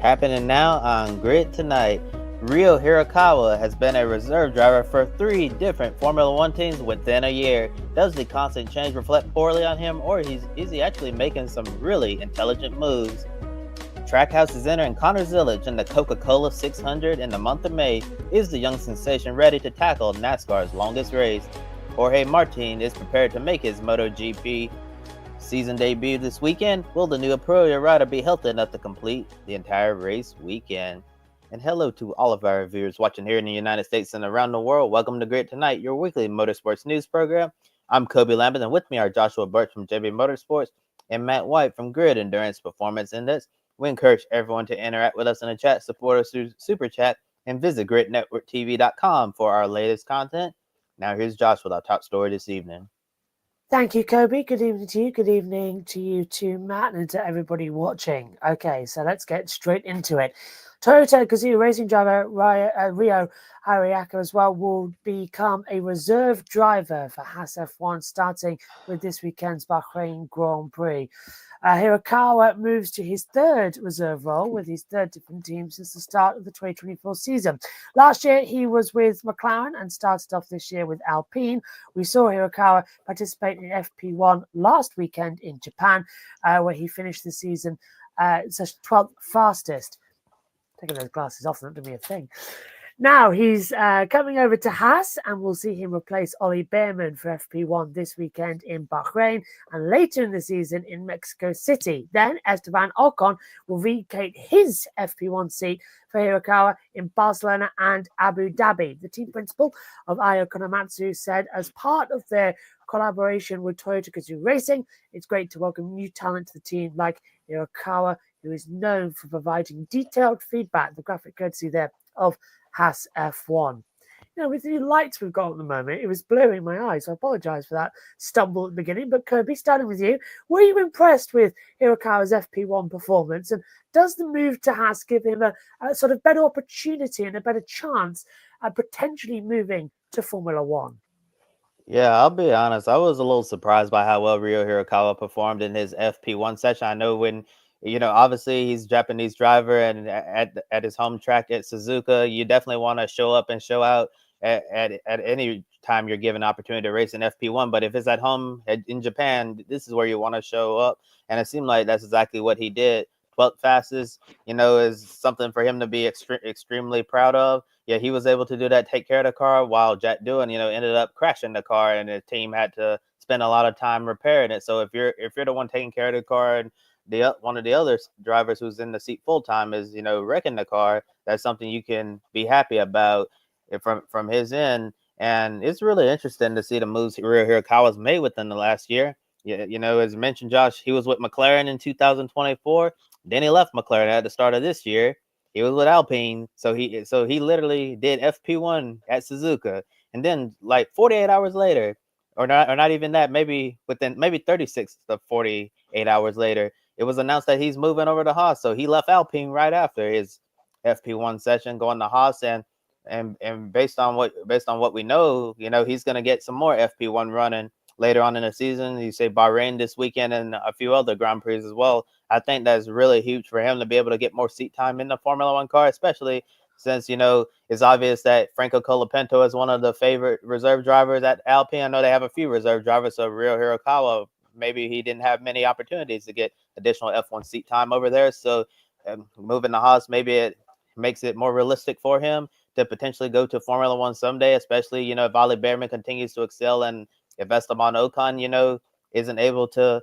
Happening now on Grid Tonight, Ryo Hirakawa has been a reserve driver for 3 different Formula One teams within a year. Does the constant change reflect poorly on him, or is he actually making some really intelligent moves? Trackhouse is entering Connor Zilisch in the Coca-Cola 600 in the month of May. Is the young sensation ready to tackle NASCAR's longest race? Jorge Martin is prepared to make his MotoGP season debut this weekend. Will the new Aprilia rider be healthy enough to complete the entire race weekend? And hello to all of our viewers watching here in the United States and around the world. Welcome to Grid Tonight, your weekly motorsports news program. I'm Kobe Lambert, and with me are Joshua Birch from JB Motorsports and Matt White from Grid Endurance Performance Index. We encourage everyone to interact with us in the chat, support us through Super Chat, and visit gridnetworktv.com for our latest content. Now here's Josh with our top story this evening. Thank you, Kobe. Good evening to you. Good evening to you too, Matt, and to everybody watching. Okay, so let's get straight into it. Toyota Gazoo Racing driver Ryo Hirakawa as well will become a reserve driver for Haas F1 starting with this weekend's Bahrain Grand Prix. Hirakawa moves to his third reserve role with his third different team since the start of the 2024 season. Last year, he was with McLaren and started off this year with Alpine. We saw Hirakawa participate in FP1 last weekend in Japan, where he finished the season 12th fastest. Taking those glasses off, not to be a thing. Now he's coming over to Haas, and we'll see him replace Ollie Bearman for FP1 this weekend in Bahrain and later in the season in Mexico City. Then Esteban Ocon will vacate his FP1 seat for Hirakawa in Barcelona and Abu Dhabi. The team principal of Ayo Konomatsu said as part of their collaboration with Toyota Gazoo Racing, it's great to welcome new talent to the team like Hirakawa, who is known for providing detailed feedback, the graphic courtesy there of Haas F1. You know, with the lights we've got at the moment, it was blurring my eyes. So I apologise for that stumble at the beginning. But Kirby, starting with you, were you impressed with Hirakawa's FP1 performance? And does the move to Haas give him a sort of better opportunity and a better chance at potentially moving to Formula One? Yeah, I'll be honest. I was a little surprised by how well Ryo Hirakawa performed in his FP1 session. I know obviously he's a Japanese driver, and at his home track at Suzuka, you definitely want to show up and show out at any time you're given opportunity to race in FP1. But if it's at home in Japan, this is where you want to show up. And it seemed like that's exactly what he did. 12th fastest, is something for him to be extremely proud of. Yeah, he was able to do that, take care of the car, while Jack Doohan, ended up crashing the car, and the team had to spend a lot of time repairing it. So if you're the one taking care of the car, and one of the other drivers who's in the seat full time is wrecking the car, that's something you can be happy about from his end. And it's really interesting to see the moves Ryo Hirakawa's made within the last year. Yeah, as mentioned, Josh, he was with McLaren in 2024. Then he left McLaren at the start of this year. He was with Alpine, so he literally did FP1 at Suzuka, and then like 48 hours later, or not even that, maybe 36 to 48 hours later, it was announced that he's moving over to Haas. So he left Alpine right after his FP1 session, going to Haas, and based on what we know, he's going to get some more FP1 running later on in the season. You say Bahrain this weekend and a few other Grand Prix as well. I think that's really huge for him to be able to get more seat time in the Formula One car, especially since, it's obvious that Franco Colapinto is one of the favorite reserve drivers at Alpine. I know they have a few reserve drivers, so Ryo Hirakawa, maybe he didn't have many opportunities to get additional F1 seat time over there. So moving to Haas, maybe it makes it more realistic for him to potentially go to Formula One someday, especially, if Ollie Bearman continues to excel, and if Esteban Ocon, isn't able to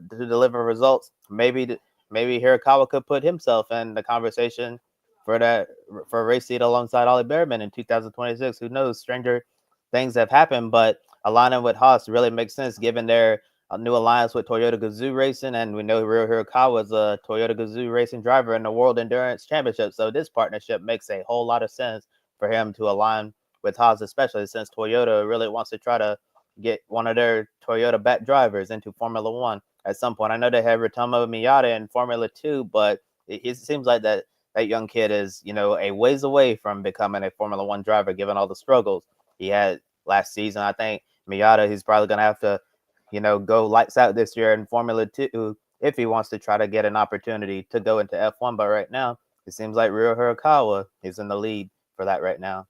deliver results, maybe Hirakawa could put himself in the conversation for a race seat alongside Ollie Bearman in 2026. Who knows? Stranger things have happened, but aligning with Haas really makes sense given their new alliance with Toyota Gazoo Racing, and we know Ryo Hirakawa is a Toyota Gazoo Racing driver in the World Endurance Championship. So this partnership makes a whole lot of sense for him to align with Haas, especially since Toyota really wants to try to get one of their Toyota-backed drivers into Formula One at some point. I know they have Ritomo Miyata in Formula 2, but it seems like that young kid is, a ways away from becoming a Formula One driver, given all the struggles he had last season. I think Miyata, he's probably going to have to, go lights out this year in Formula 2 if he wants to try to get an opportunity to go into F1. But right now, it seems like Ryo Hirakawa is in the lead for that right now.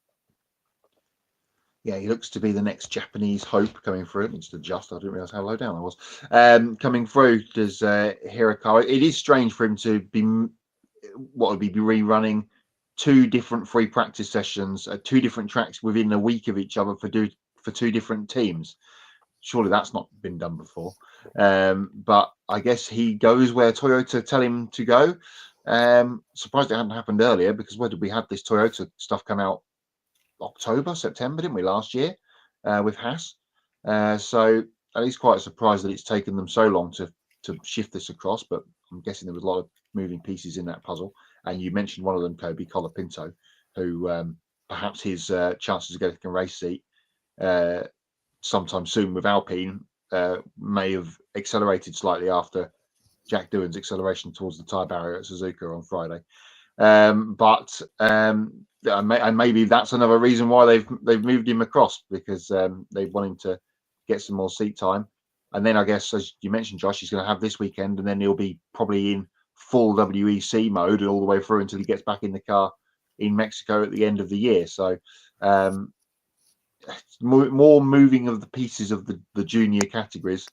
Yeah, he looks to be the next Japanese hope coming through. It's just, I didn't realize how low down I was. Coming through, does Hirakawa. It is strange for him to be, what would be rerunning 2 different free practice sessions at 2 different tracks within a week of each other for 2 different teams. Surely that's not been done before. But I guess he goes where Toyota tell him to go. Surprised it hadn't happened earlier, because where did we have this Toyota stuff come out? October, September, didn't we, last year with Haas? So at least quite surprised that it's taken them so long to shift this across. But I'm guessing there was a lot of moving pieces in that puzzle. And you mentioned one of them, Kobe Colapinto, who perhaps his chances to get a race seat sometime soon with Alpine may have accelerated slightly after Jack Doohan's acceleration towards the tyre barrier at Suzuka on Friday. But maybe that's another reason why they've moved him across, because they want him to get some more seat time. And then I guess, as you mentioned, Josh, he's going to have this weekend, and then he'll be probably in full WEC mode all the way through until he gets back in the car in Mexico at the end of the year. So more moving of the pieces of the junior categories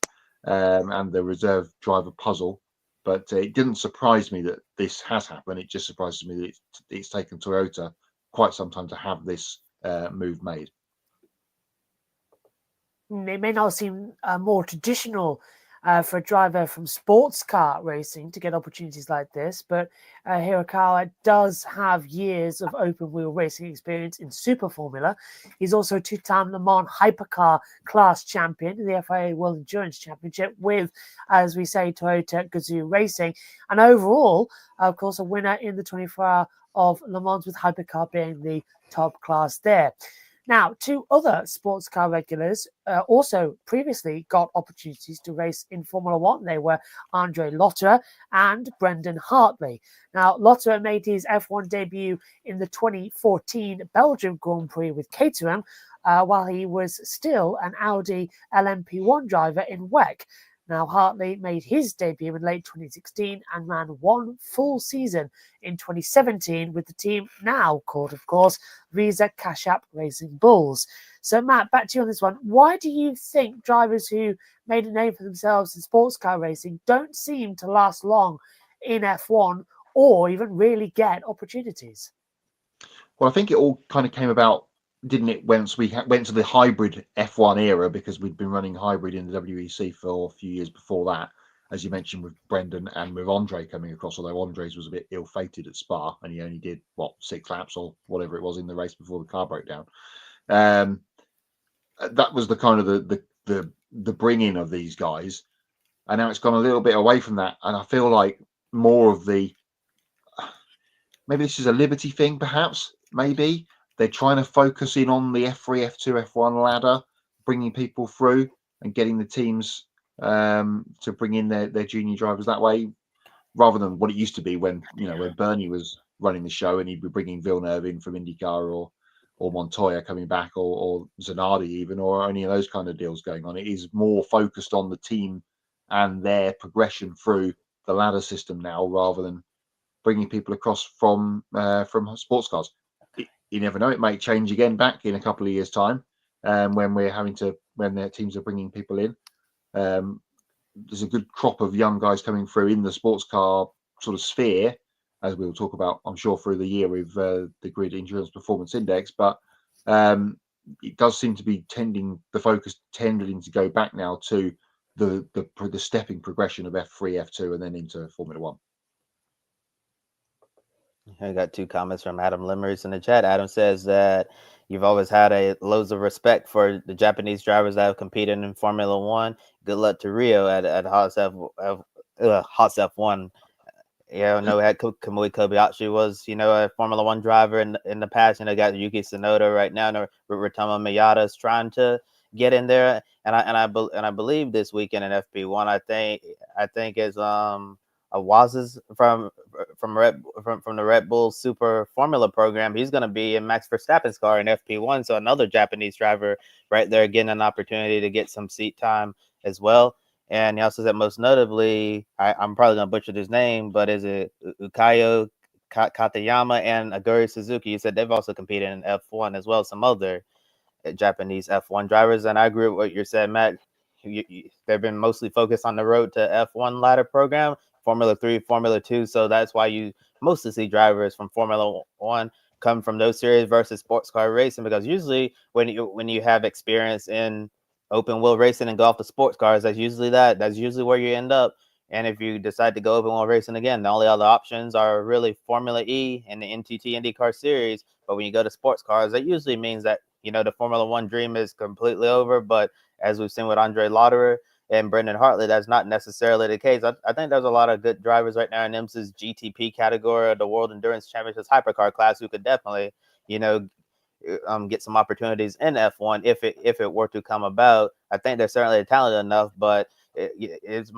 and the reserve driver puzzle. But it didn't surprise me that this has happened. It just surprises me that it's taken Toyota quite some time to have this move made. It may not seem more traditional for a driver from sports car racing to get opportunities like this, but Hirakawa does have years of open wheel racing experience in Super Formula. He's also a 2-time Le Mans hypercar class champion in the FIA World Endurance Championship with, as we say, Toyota Gazoo Racing, and overall, of course, a winner in the 24-hour of Le Mans, with hypercar being the top class there. Now, 2 other sports car regulars also previously got opportunities to race in Formula One. They were Andre Lotterer and Brendan Hartley. Now, Lotterer made his F1 debut in the 2014 Belgium Grand Prix with Caterham while he was still an Audi LMP1 driver in WEC. Now, Hartley made his debut in late 2016 and ran 1 full season in 2017 with the team now called, of course, Riza Kashap Racing Bulls. So, Matt, back to you on this one. Why do you think drivers who made a name for themselves in sports car racing don't seem to last long in F1 or even really get opportunities? Well, I think it all kind of came about, didn't it, once we went to the hybrid F1 era, because we'd been running hybrid in the WEC for a few years before that, as you mentioned, with Brendan and with Andre coming across, although Andre's was a bit ill-fated at Spa and he only did, 6 laps or whatever it was in the race before the car broke down. That was the kind of the bring-in of these guys, and now it's gone a little bit away from that, and I feel like more of the, maybe this is a Liberty thing, perhaps, maybe, they're trying to focus in on the F3, F2, F1 ladder, bringing people through and getting the teams to bring in their junior drivers that way, rather than what it used to be when Bernie was running the show and he'd be bringing Villeneuve in from IndyCar or Montoya coming back or Zanardi even, or any of those kind of deals going on. It is more focused on the team and their progression through the ladder system now, rather than bringing people across from sports cars. You never know; it might change again back in a couple of years' time when their teams are bringing people in. There's a good crop of young guys coming through in the sports car sort of sphere, as we'll talk about, I'm sure, through the year with the Grid Endurance Performance Index. But it does seem to be tending to go back now to the stepping progression of F3, F2, and then into Formula One. I got 2 comments from Adam Limerick in the chat. Adam says that you've always had loads of respect for the Japanese drivers that have competed in Formula One. Good luck to Ryo at Haas F1. Yeah, no, had Kamui Kobayashi was, a Formula One driver in the past. Got Yuki Tsunoda right now. Ritomo Miyata is trying to get in there, and I believe this weekend in FP1, I think is Waz's from the Red Bull Super Formula program. He's going to be in Max Verstappen's car in FP1. So another Japanese driver right there getting an opportunity to get some seat time as well. And he also said most notably, I'm probably gonna butcher his name, but is it Ukayo Katayama and Aguri Suzuki? He said they've also competed in F1 as well as some other Japanese F1 drivers. And I agree with what you said, Matt. They've been mostly focused on the road to F1 ladder program, Formula 3, Formula 2. So that's why you mostly see drivers from Formula 1 come from those series versus sports car racing, because usually when you have experience in open wheel racing and go off the sports cars, that's usually where you end up. And if you decide to go open wheel racing again, the only other options are really Formula E and the NTT IndyCar series. But when you go to sports cars, that usually means that the Formula One dream is completely over. But as we've seen with Andre Lauderer and Brendan Hartley, that's not necessarily the case. I think there's a lot of good drivers right now in IMSA's GTP category, the World Endurance Championships hypercar class, who could definitely, get some opportunities in F1 if it were to come about. I think they're certainly talented enough, but it's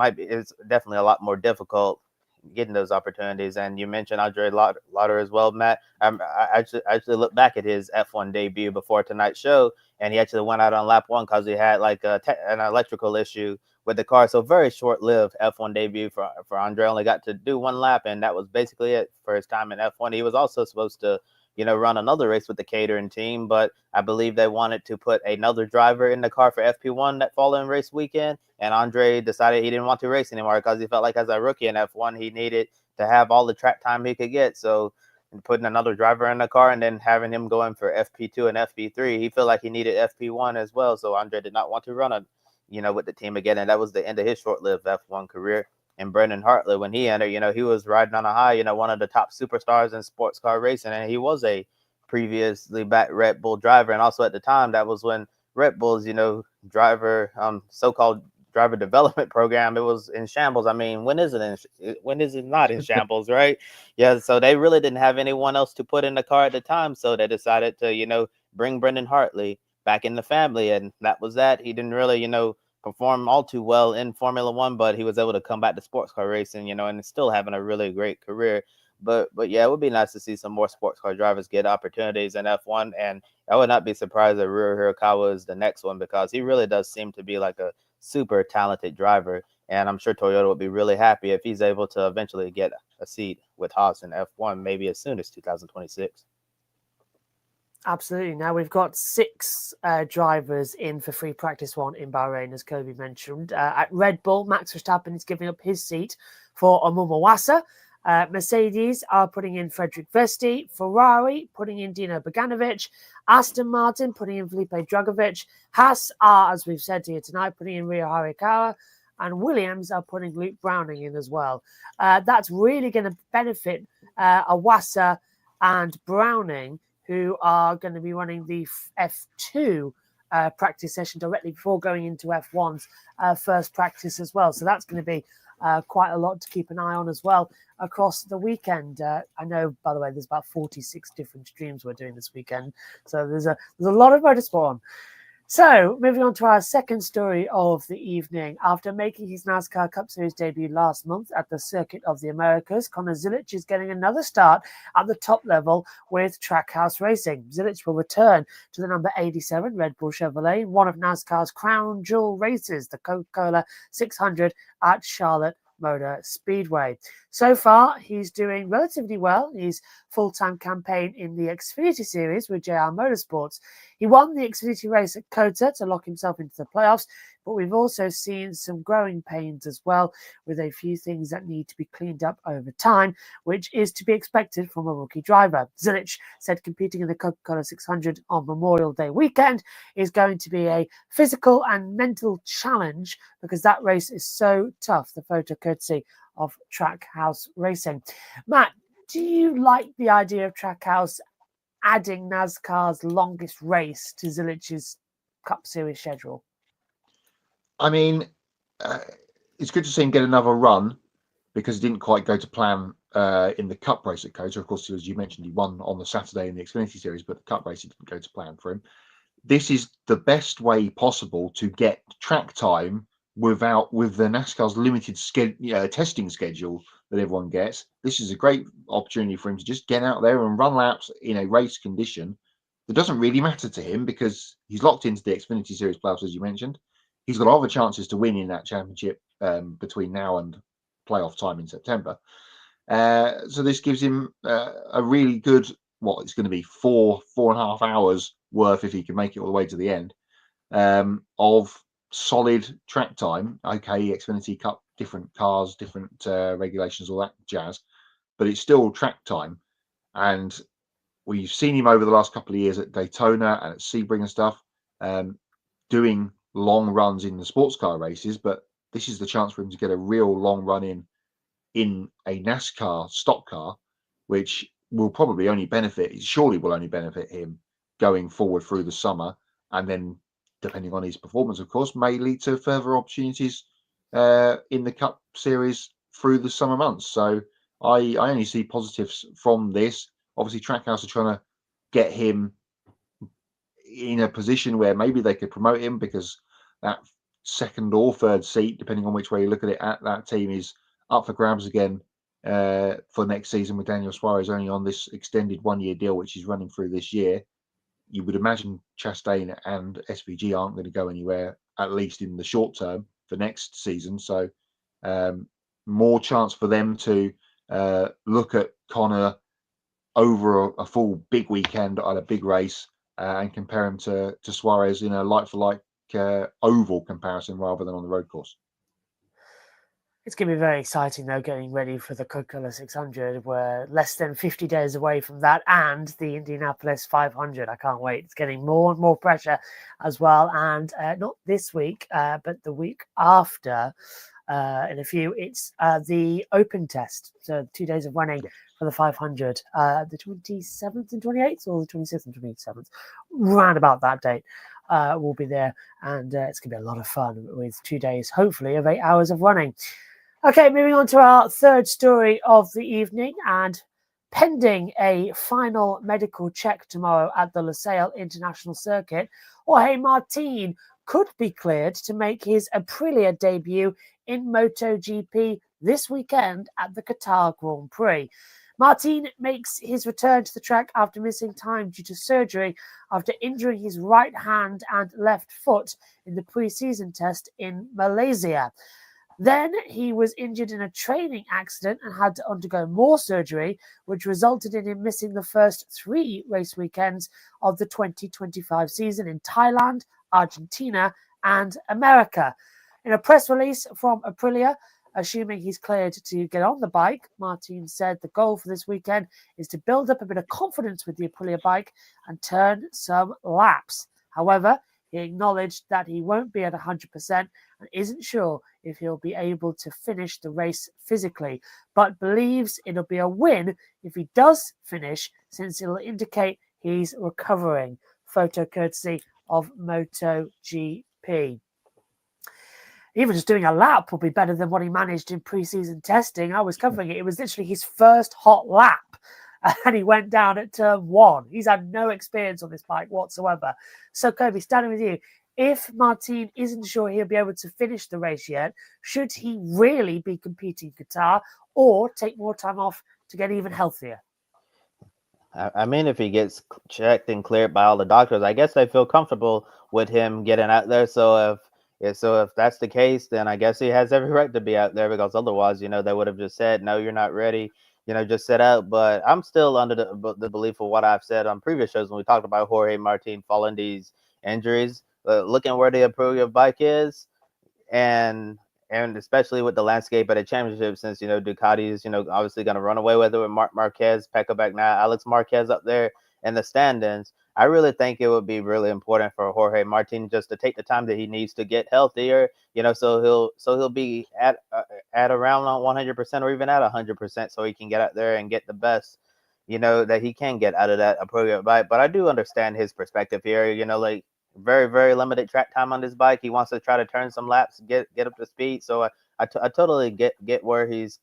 definitely a lot more difficult getting those opportunities. And you mentioned Andre Lauder as well, Matt. I actually looked back at his F1 debut before tonight's show, and he actually went out on lap one because he had like an electrical issue with the car. So very short-lived F1 debut for Andre. Only got to do one lap, and that was basically it for his time in F1. He was also supposed to run another race with the catering team, but I believe they wanted to put another driver in the car for FP1 that following race weekend. And Andre decided he didn't want to race anymore because he felt like as a rookie in F1, he needed to have all the track time he could get. So putting another driver in the car and then having him going for FP2 and FP3, he felt like he needed FP1 as well. So Andre did not want to run with the team again. And that was the end of his short-lived F1 career. And Brendan Hartley, when he entered, he was riding on a high, one of the top superstars in sports car racing. And he was a previously back Red Bull driver. And also at the time, that was when Red Bull's, driver, so-called driver development program, it was in shambles. I mean, when is it not in shambles, right? Yeah. So they really didn't have anyone else to put in the car at the time. So they decided to, bring Brendan Hartley back in the family. And that was that. He didn't really, perform all too well in Formula One, but he was able to come back to sports car racing, and still having a really great career. But yeah, it would be nice to see some more sports car drivers get opportunities in F1, and I would not be surprised if Ryo Hirakawa is the next one, because he really does seem to be like a super talented driver, and I'm sure Toyota would be really happy if he's able to eventually get a seat with Haas in F1, maybe as soon as 2026. Absolutely. Now we've got 6 drivers in for free practice one in Bahrain, as Kobe mentioned. At Red Bull, Max Verstappen is giving up his seat for Omuma Wasa. Mercedes are putting in Frederick Vesti. Ferrari putting in Dino Beganovic. Aston Martin putting in Felipe Drugovich. Haas are, as we've said here tonight, putting in Ryo Hirakawa. And Williams are putting Luke Browning in as well. That's really going to benefit Awasa and Browning, who are going to be running the F2 practice session directly before going into F1's first practice as well. So that's going to be quite a lot to keep an eye on as well across the weekend. I know, by the way, there's about 46 different streams we're doing this weekend. So there's a lot of motorsport on. So, moving on to our second story of the evening. After making his NASCAR Cup Series debut last month at the Circuit of the Americas, Connor Zilisch is getting another start at the top level with Trackhouse Racing. Zilisch will return to the number 87 Red Bull Chevrolet in one of NASCAR's crown jewel races, the Coca-Cola 600 at Charlotte Motor Speedway. So far, he's doing relatively well. His full-time campaign in the Xfinity Series with JR Motorsports. He won the Xfinity race at COTA to lock himself into the playoffs, but we've also seen some growing pains as well, with a few things that need to be cleaned up over time, which is to be expected from a rookie driver. Zilisch said competing in the Coca-Cola 600 on Memorial Day weekend is going to be a physical and mental challenge because that race is so tough. The photo courtesy of Trackhouse Racing. Matt, do you like the idea of Trackhouse adding NASCAR's longest race to Zilich's Cup Series schedule? I mean, it's good to see him get another run because it didn't quite go to plan in the Cup race at COTA. Of course, as you mentioned, he won on the Saturday in the Xfinity Series, but the Cup race didn't go to plan for him. This is the best way possible to get track time with the NASCAR's limited testing schedule that everyone gets. This is a great opportunity for him to just get out there and run laps in a race condition that doesn't really matter to him because he's locked into the Xfinity Series playoffs, as you mentioned. he's got other chances to win in that championship between now and playoff time in September. So this gives him a really good, it's going to be 4.5 hours worth if he can make it all the way to the end of solid track time. Okay, Xfinity Cup, different cars, different regulations, all that jazz, but it's still track time. And we've seen him over the last couple of years at Daytona and at Sebring and stuff, doing long runs in the sports car races, but this is the chance for him to get a real long run in a NASCAR stock car, which will probably only surely will only benefit him going forward through the summer, and then depending on his performance, of course, may lead to further opportunities in the Cup Series through the summer months. So I only see positives from this. Obviously, Trackhouse are trying to get him in a position where maybe they could promote him, because that second or third seat, depending on which way you look at it, at that team is up for grabs again for next season, with Daniel Suarez only on this extended 1-year deal, which is running through this year. You would imagine Chastain and SVG aren't going to go anywhere, at least in the short term, for next season. So more chance for them to look at Connor over a full big weekend at a big race and compare him to Suarez in a like-for-like oval comparison rather than on the road course. It's going to be very exciting, though, getting ready for the Coca-Cola 600. We're less than 50 days away from that, and the Indianapolis 500. I can't wait. It's getting more and more pressure as well. And not this week, but the week after, in a few, it's the open test. So 2 days of running for the 500, the 27th and 28th, or the 26th and 27th, round about that date. We'll be there, and it's going to be a lot of fun with 2 days, hopefully, of 8 hours of running. Okay, moving on to our third story of the evening, and pending a final medical check tomorrow at the Losail International Circuit, Jorge Martin could be cleared to make his Aprilia debut in MotoGP this weekend at the Qatar Grand Prix. Martin makes his return to the track after missing time due to surgery after injuring his right hand and left foot in the pre-season test in Malaysia. Then he was injured in a training accident and had to undergo more surgery, which resulted in him missing the first 3 race weekends of the 2025 season in Thailand, Argentina, and America. In a press release from Aprilia, assuming he's cleared to get on the bike, Martin said the goal for this weekend is to build up a bit of confidence with the Aprilia bike and turn some laps. However, he acknowledged that he won't be at 100% and isn't sure if he'll be able to finish the race physically, but believes it'll be a win if he does finish, since it'll indicate he's recovering. Photo courtesy of MotoGP. Even just doing a lap will be better than what he managed in pre-season testing. I was covering it. It was literally his first hot lap, and he went down at turn 1. He's had no experience on this bike whatsoever. So, Kobe, starting with you, if Martin isn't sure he'll be able to finish the race yet, should he really be competing Qatar, or take more time off to get even healthier? I mean, if he gets checked and cleared by all the doctors, I guess they feel comfortable with him getting out there. So if that's the case, then I guess he has every right to be out there, because otherwise, they would have just said, no, you're not ready, just sit out. But I'm still under the belief of what I've said on previous shows when we talked about Jorge Martin following these injuries. Looking where the Aprilia bike is, and especially with the landscape at a championship, since Ducati is obviously going to run away with it with Marc Marquez, Pecco Bagnaia, Alex Marquez up there in the standings. I really think it would be really important for Jorge Martin just to take the time that he needs to get healthier, so he'll be at around 100% or even at 100%, so he can get out there and get the best that he can get out of that Aprilia bike. But I do understand his perspective here, like very, very limited track time on this bike. He wants to try to turn some laps, get up to speed. So I totally get where he's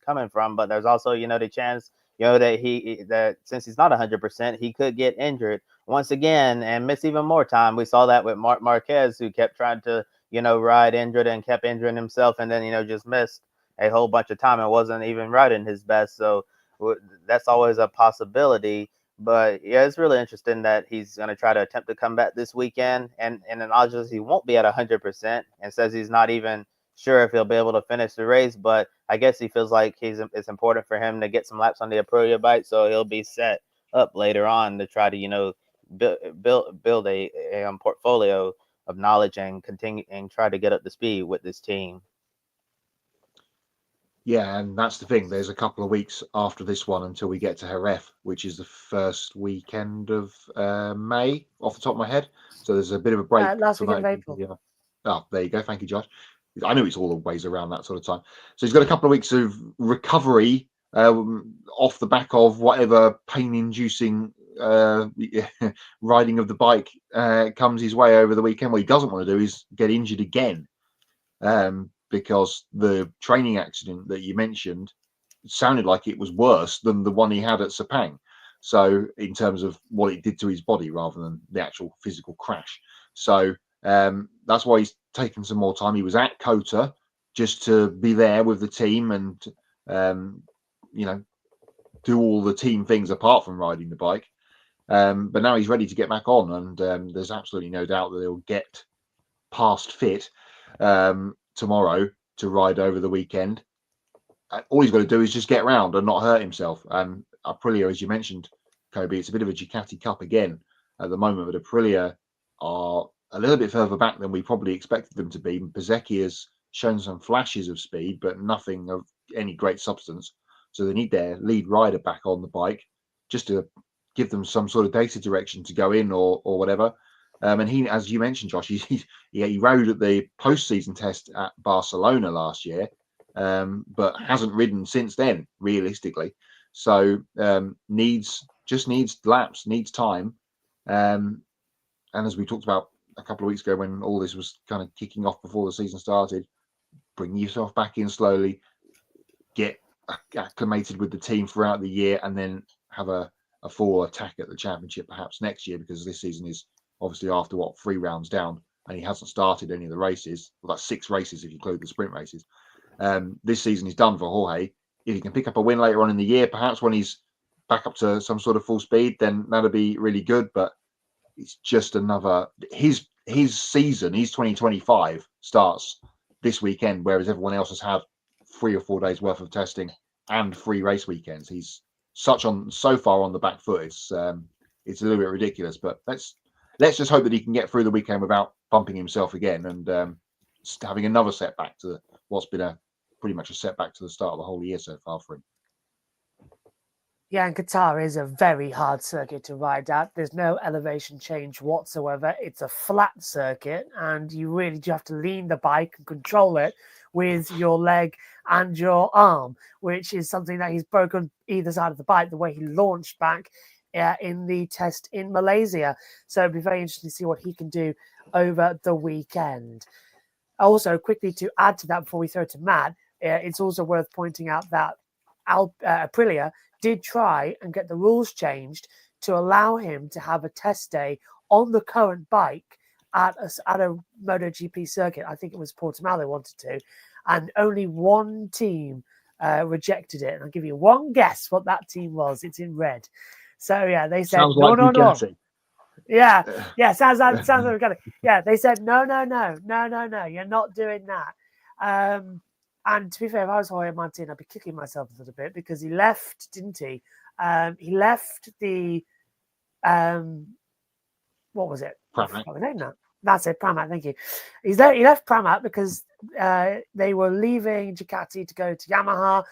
coming from. But there's also the chance that since he's not 100%, he could get injured once again and miss even more time. We saw that with Marc Marquez, who kept trying to ride injured and kept injuring himself, and then just missed a whole bunch of time and wasn't even riding his best. So that's always a possibility. But yeah, it's really interesting that he's going to try to attempt to come back this weekend, and then obviously he won't be at 100%, and says he's not even sure if he'll be able to finish the race. But I guess he feels like it's important for him to get some laps on the Aprilia bike, so he'll be set up later on to try to build a portfolio of knowledge and continue and try to get up to speed with this team. Yeah, and that's the thing. There's a couple of weeks after this one until we get to Jerez, which is the first weekend of May, off the top of my head. So there's a bit of a break. Last weekend of April. Yeah. Oh, there you go. Thank you, Josh. I knew it's always around that sort of time. So he's got a couple of weeks of recovery off the back of whatever pain-inducing riding of the bike comes his way over the weekend. What he doesn't want to do is get injured again. Because the training accident that you mentioned sounded like it was worse than the one he had at Sepang. So in terms of what it did to his body rather than the actual physical crash. So that's why he's taken some more time. He was at Kota just to be there with the team and, do all the team things apart from riding the bike. But now he's ready to get back on. And there's absolutely no doubt that he'll get past fit tomorrow to ride over the weekend. All he's got to do is just get around and not hurt himself. And Aprilia, as you mentioned, Kobe, it's a bit of a Ducati Cup again at the moment, but Aprilia are a little bit further back than we probably expected them to be. Bezzecchi has shown some flashes of speed, but nothing of any great substance. So they need their lead rider back on the bike just to give them some sort of data direction to go in or whatever. And he, as you mentioned, Josh, he rode at the postseason test at Barcelona last year, but hasn't ridden since then, realistically. So needs laps, needs time. And as we talked about a couple of weeks ago when all this was kind of kicking off before the season started, bring yourself back in slowly, get acclimated with the team throughout the year, and then have a full attack at the championship perhaps next year, because this season is obviously after 3 rounds down, and he hasn't started any of the races. Well, that's 6 races if you include the sprint races. This season is done for Jorge. If he can pick up a win later on in the year, perhaps when he's back up to some sort of full speed, then that'll be really good. But it's just another his season, his 2025 starts this weekend, whereas everyone else has had 3 or 4 days worth of testing and 3 race weekends. He's so far on the back foot. It's a little bit ridiculous, but let's just hope that he can get through the weekend without bumping himself again and having another setback to what's been pretty much a setback to the start of the whole year so far for him. Yeah, and Qatar is a very hard circuit to ride at. There's no elevation change whatsoever. It's a flat circuit, and you really do have to lean the bike and control it with your leg and your arm, which is something that he's broken either side of the bike, the way he launched back in the test in Malaysia. So it'd be very interesting to see what he can do over the weekend. Also, quickly to add to that before we throw to Matt, it's also worth pointing out that Aprilia did try and get the rules changed to allow him to have a test day on the current bike at a MotoGP circuit. I think it was Portimao they wanted to, and only one team rejected it. And I'll give you one guess what that team was. It's in red. So yeah, they said sounds no. Yeah, sounds like Bugatti. Yeah, they said no, you're not doing that. And to be fair, if I was Jorge Martin, I'd be kicking myself a little bit because he left, didn't he? He left the what was it? That's it, Pramac. Thank you. He left Pramac because they were leaving Ducati to go to Yamaha.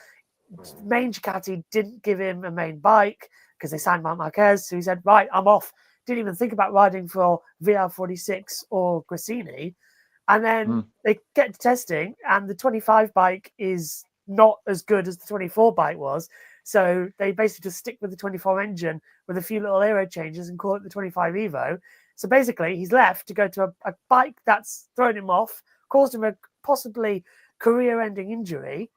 Main Ducati didn't give him a main bike because they signed Marc Marquez. So he said, right, I'm off. Didn't even think about riding for VR46 or Gresini. And then they get to testing, and the 25 bike is not as good as the 24 bike was. So they basically just stick with the 24 engine with a few little aero changes and call it the 25 Evo. So basically, he's left to go to a bike that's thrown him off, caused him a possibly career-ending injury,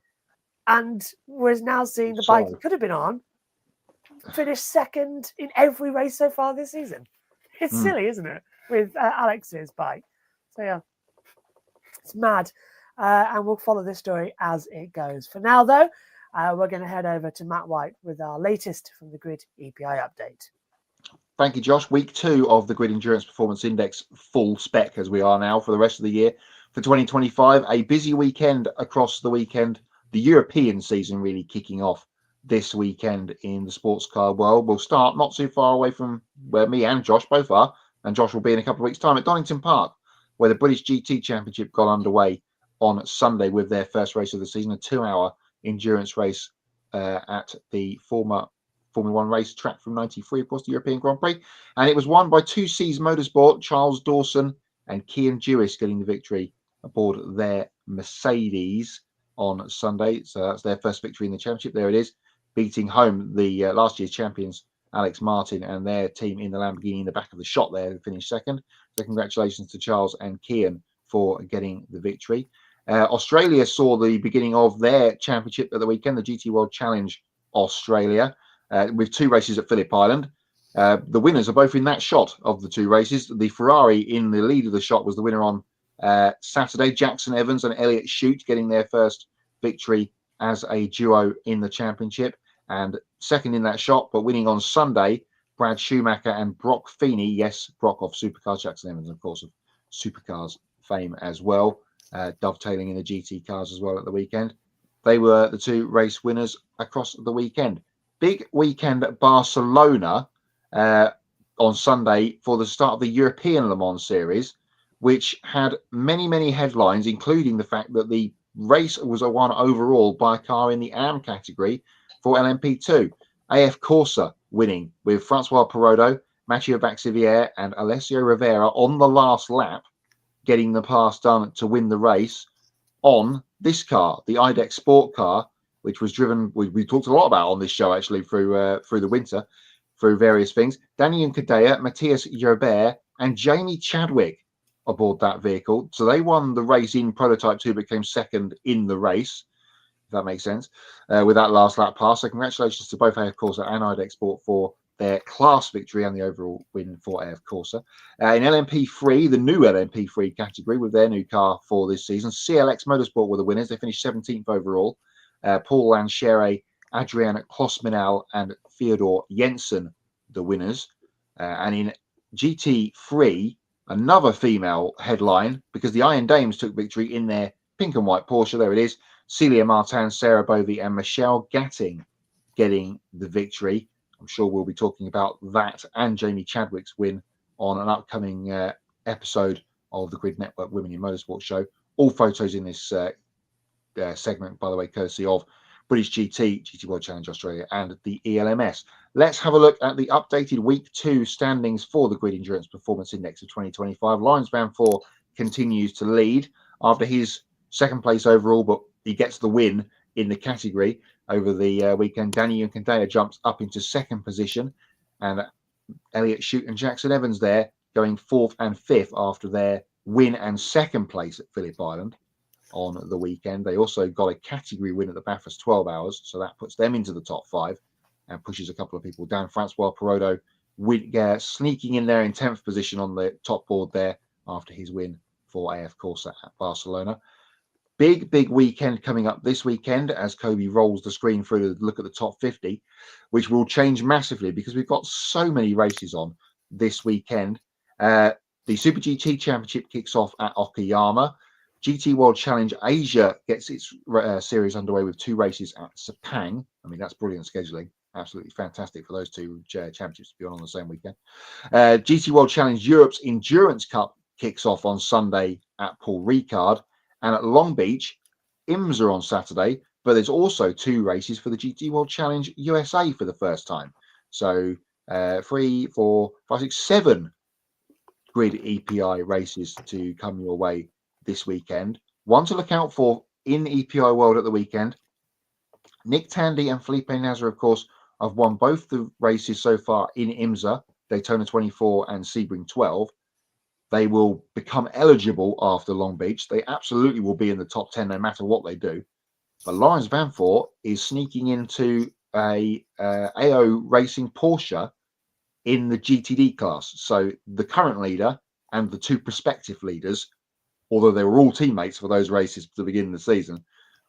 and we're now seeing the bike he could have been on finish second in every race so far this season. It's silly, isn't it, with Alex's bike? So yeah, it's mad. And we'll follow this story as it goes. For now, though, we're going to head over to Matt White with our latest from the Grid EPI update. Thank you, Josh. Week 2 of the Grid Endurance Performance Index full spec as we are now for the rest of the year. For 2025, a busy weekend across the weekend. The European season really kicking off this weekend in the sports car world. We'll start not too far away from where me and Josh both are, and Josh will be in a couple of weeks' time at Donington Park, where the British GT Championship got underway on Sunday with their first race of the season, a 2-hour endurance race at the former Formula One race track from '93, of course, the European Grand Prix. And it was won by 2C's Motorsport, Charles Dawson and Cian Dewis getting the victory aboard their Mercedes on Sunday. So that's their first victory in the championship. There it is, beating home the last year's champions, Alex Martin, and their team in the Lamborghini in the back of the shot there, who finished second. So congratulations to Charles and Cian for getting the victory. Australia saw the beginning of their championship at the weekend, the GT World Challenge Australia, with 2 races at Phillip Island. The winners are both in that shot of the 2 races. The Ferrari in the lead of the shot was the winner on Saturday. Jackson Evans and Elliott Shute getting their first victory as a duo in the championship. And second in that shot, but winning on Sunday, Brad Schumacher and Brock Feeney. Yes, Brock of Supercars, Jackson Evans, of course, of Supercars fame as well, dovetailing in the GT cars as well at the weekend. They were the 2 race winners across the weekend. Big weekend at Barcelona on Sunday for the start of the European Le Mans Series, which had many, many headlines, including the fact that the race was won overall by a car in the AM category for LMP2. AF Corsa winning with Francois Perrodo, Mathieu Vaxivière and Alessio Rivera on the last lap, getting the pass done to win the race on this car, the IDEX Sport car, which was driven, we talked a lot about on this show actually through the winter, through various things. Daniel Cadea, Matthias Gerbert and Jamie Chadwick aboard that vehicle. So they won the race in Prototype 2, but came second in the race, if that makes sense, with that last lap pass. So congratulations to both AF Corsa and IDEX Sport for their class victory and the overall win for AF Corsa. In LMP3, the new LMP3 category with their new car for this season, CLX Motorsport were the winners. They finished 17th overall. Paul Lanchere, Adrian Klosminal and Theodore Jensen, the winners. And in GT3, another female headline, because the Iron Dames took victory in their pink and white Porsche. There it is. Celia Martin, Sarah Bovey and Michelle Gatting getting the victory. I'm sure we'll be talking about that and Jamie Chadwick's win on an upcoming episode of the Grid Network Women in Motorsport show. All photos in this segment, by the way, courtesy of British GT World Challenge Australia and the ELMS. Let's have a look at the updated Week 2 standings for the Grid Endurance Performance Index of 2025. Lawrence Van continues to lead after his second place overall, but he gets the win in the category over the weekend. Danny Unkandea jumps up into second position, and Elliott Shute and Jackson Evans there going 4th and 5th after their win and second place at Phillip Island on the weekend. They also got a category win at the Bathurst 12 Hours, so that puts them into the top 5 and pushes a couple of people down. Francois Perrodo sneaking in there in 10th position on the top board there after his win for AF Corsa at Barcelona. Big weekend coming up this weekend as Kobe rolls the screen through to look at the top 50, which will change massively because we've got so many races on this weekend. The Super GT Championship kicks off at Okayama. GT World Challenge Asia gets its series underway with 2 races at Sepang. I mean, that's brilliant scheduling. Absolutely fantastic for those 2 championships to be on the same weekend. GT World Challenge Europe's Endurance Cup kicks off on Sunday at Paul Ricard. And at Long Beach, IMSA on Saturday, but there's also 2 races for the GT World Challenge USA for the first time. So 3, 4, 5, 6, 7 Grid EPI races to come your way this weekend. One to look out for in EPI World at the weekend. Nick Tandy and Felipe Nasr, of course, have won both the races so far in IMSA, Daytona 24 and Sebring 12. They will become eligible after Long Beach. They absolutely will be in the top 10 no matter what they do. But Lawrence Vanfort is sneaking into a AO Racing Porsche in the GTD class. So the current leader and the 2 prospective leaders, although they were all teammates for those races to begin the season,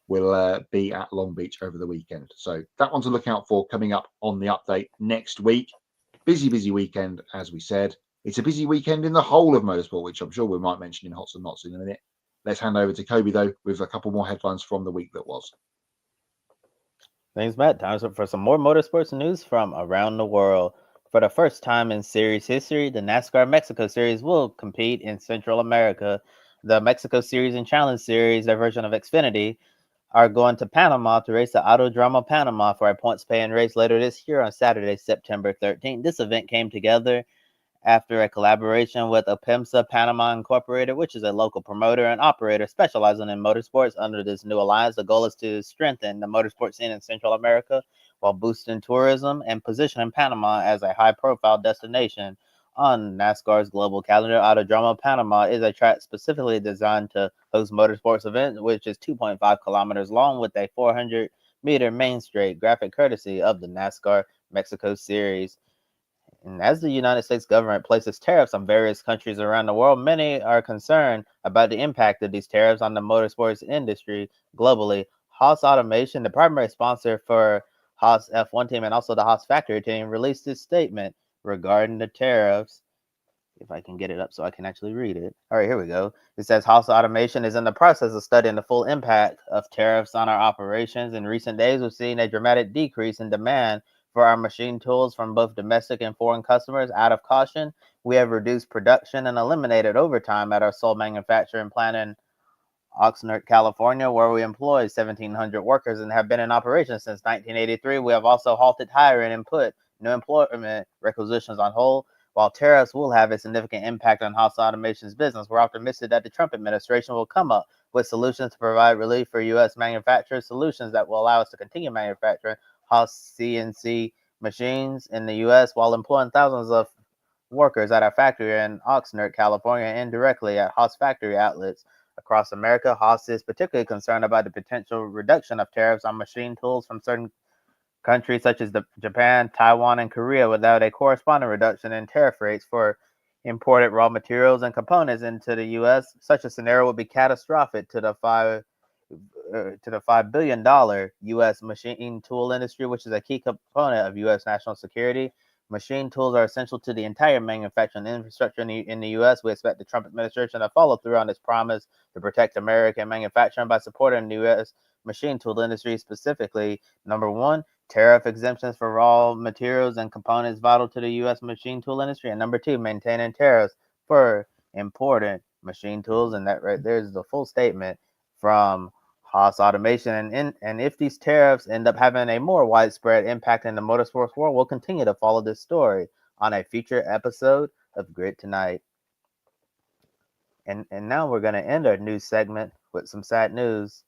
will be at Long Beach over the weekend. So that one to look out for coming up on the update next week. Busy weekend, as we said. It's a busy weekend in the whole of motorsport, which I'm sure we might mention in Hots and Knots in a minute. Let's hand over to Kobe, though, with a couple more headlines from the week that was. Thanks, Matt. Time for some more motorsports news from around the world. For the first time in series history, the NASCAR Mexico Series will compete in Central America. The Mexico Series and Challenge Series, their version of Xfinity, are going to Panama to race the Autodromo Panama for a points-paying race later this year on Saturday, September 13th. This event came together after a collaboration with APEMSA Panama Incorporated, which is a local promoter and operator specializing in motorsports. Under this new alliance, the goal is to strengthen the motorsport scene in Central America while boosting tourism and positioning Panama as a high-profile destination on NASCAR's global calendar. Autodromo Panama is a track specifically designed to host motorsports events, which is 2.5 kilometers long with a 400-meter main straight, graphic courtesy of the NASCAR Mexico Series. And as the United States government places tariffs on various countries around the world, many are concerned about the impact of these tariffs on the motorsports industry globally. Haas Automation, the primary sponsor for Haas F1 team and also the Haas factory team, released this statement regarding the tariffs. If I can get it up so I can actually read it. All right, here we go. It says Haas Automation is in the process of studying the full impact of tariffs on our operations. In recent days, we've seen a dramatic decrease in demand for our machine tools from both domestic and foreign customers. Out of caution, we have reduced production and eliminated overtime at our sole manufacturing plant in Oxnard, California, where we employ 1,700 workers and have been in operation since 1983. We have also halted hiring and put new employment requisitions on hold. While tariffs will have a significant impact on Haas Automation's business, we're optimistic that the Trump administration will come up with solutions to provide relief for U.S. manufacturers, solutions that will allow us to continue manufacturing Haas CNC machines in the U.S. while employing thousands of workers at our factory in Oxnard, California, and indirectly at Haas factory outlets across America. Haas is particularly concerned about the potential reduction of tariffs on machine tools from certain countries such as Japan, Taiwan, and Korea without a corresponding reduction in tariff rates for imported raw materials and components into the U.S. Such a scenario would be catastrophic to the $5 billion U.S. machine tool industry, which is a key component of U.S. national security. Machine tools are essential to the entire manufacturing infrastructure in the U.S. We expect the Trump administration to follow through on its promise to protect American manufacturing by supporting the U.S. machine tool industry, specifically, number one, tariff exemptions for raw materials and components vital to the U.S. machine tool industry, and number two, maintaining tariffs for imported machine tools. And that right there is the full statement from Haas Automation. And if these tariffs end up having a more widespread impact in the motorsports world, we'll continue to follow this story on a future episode of Grid Tonight. And now we're going to end our news segment with some sad news.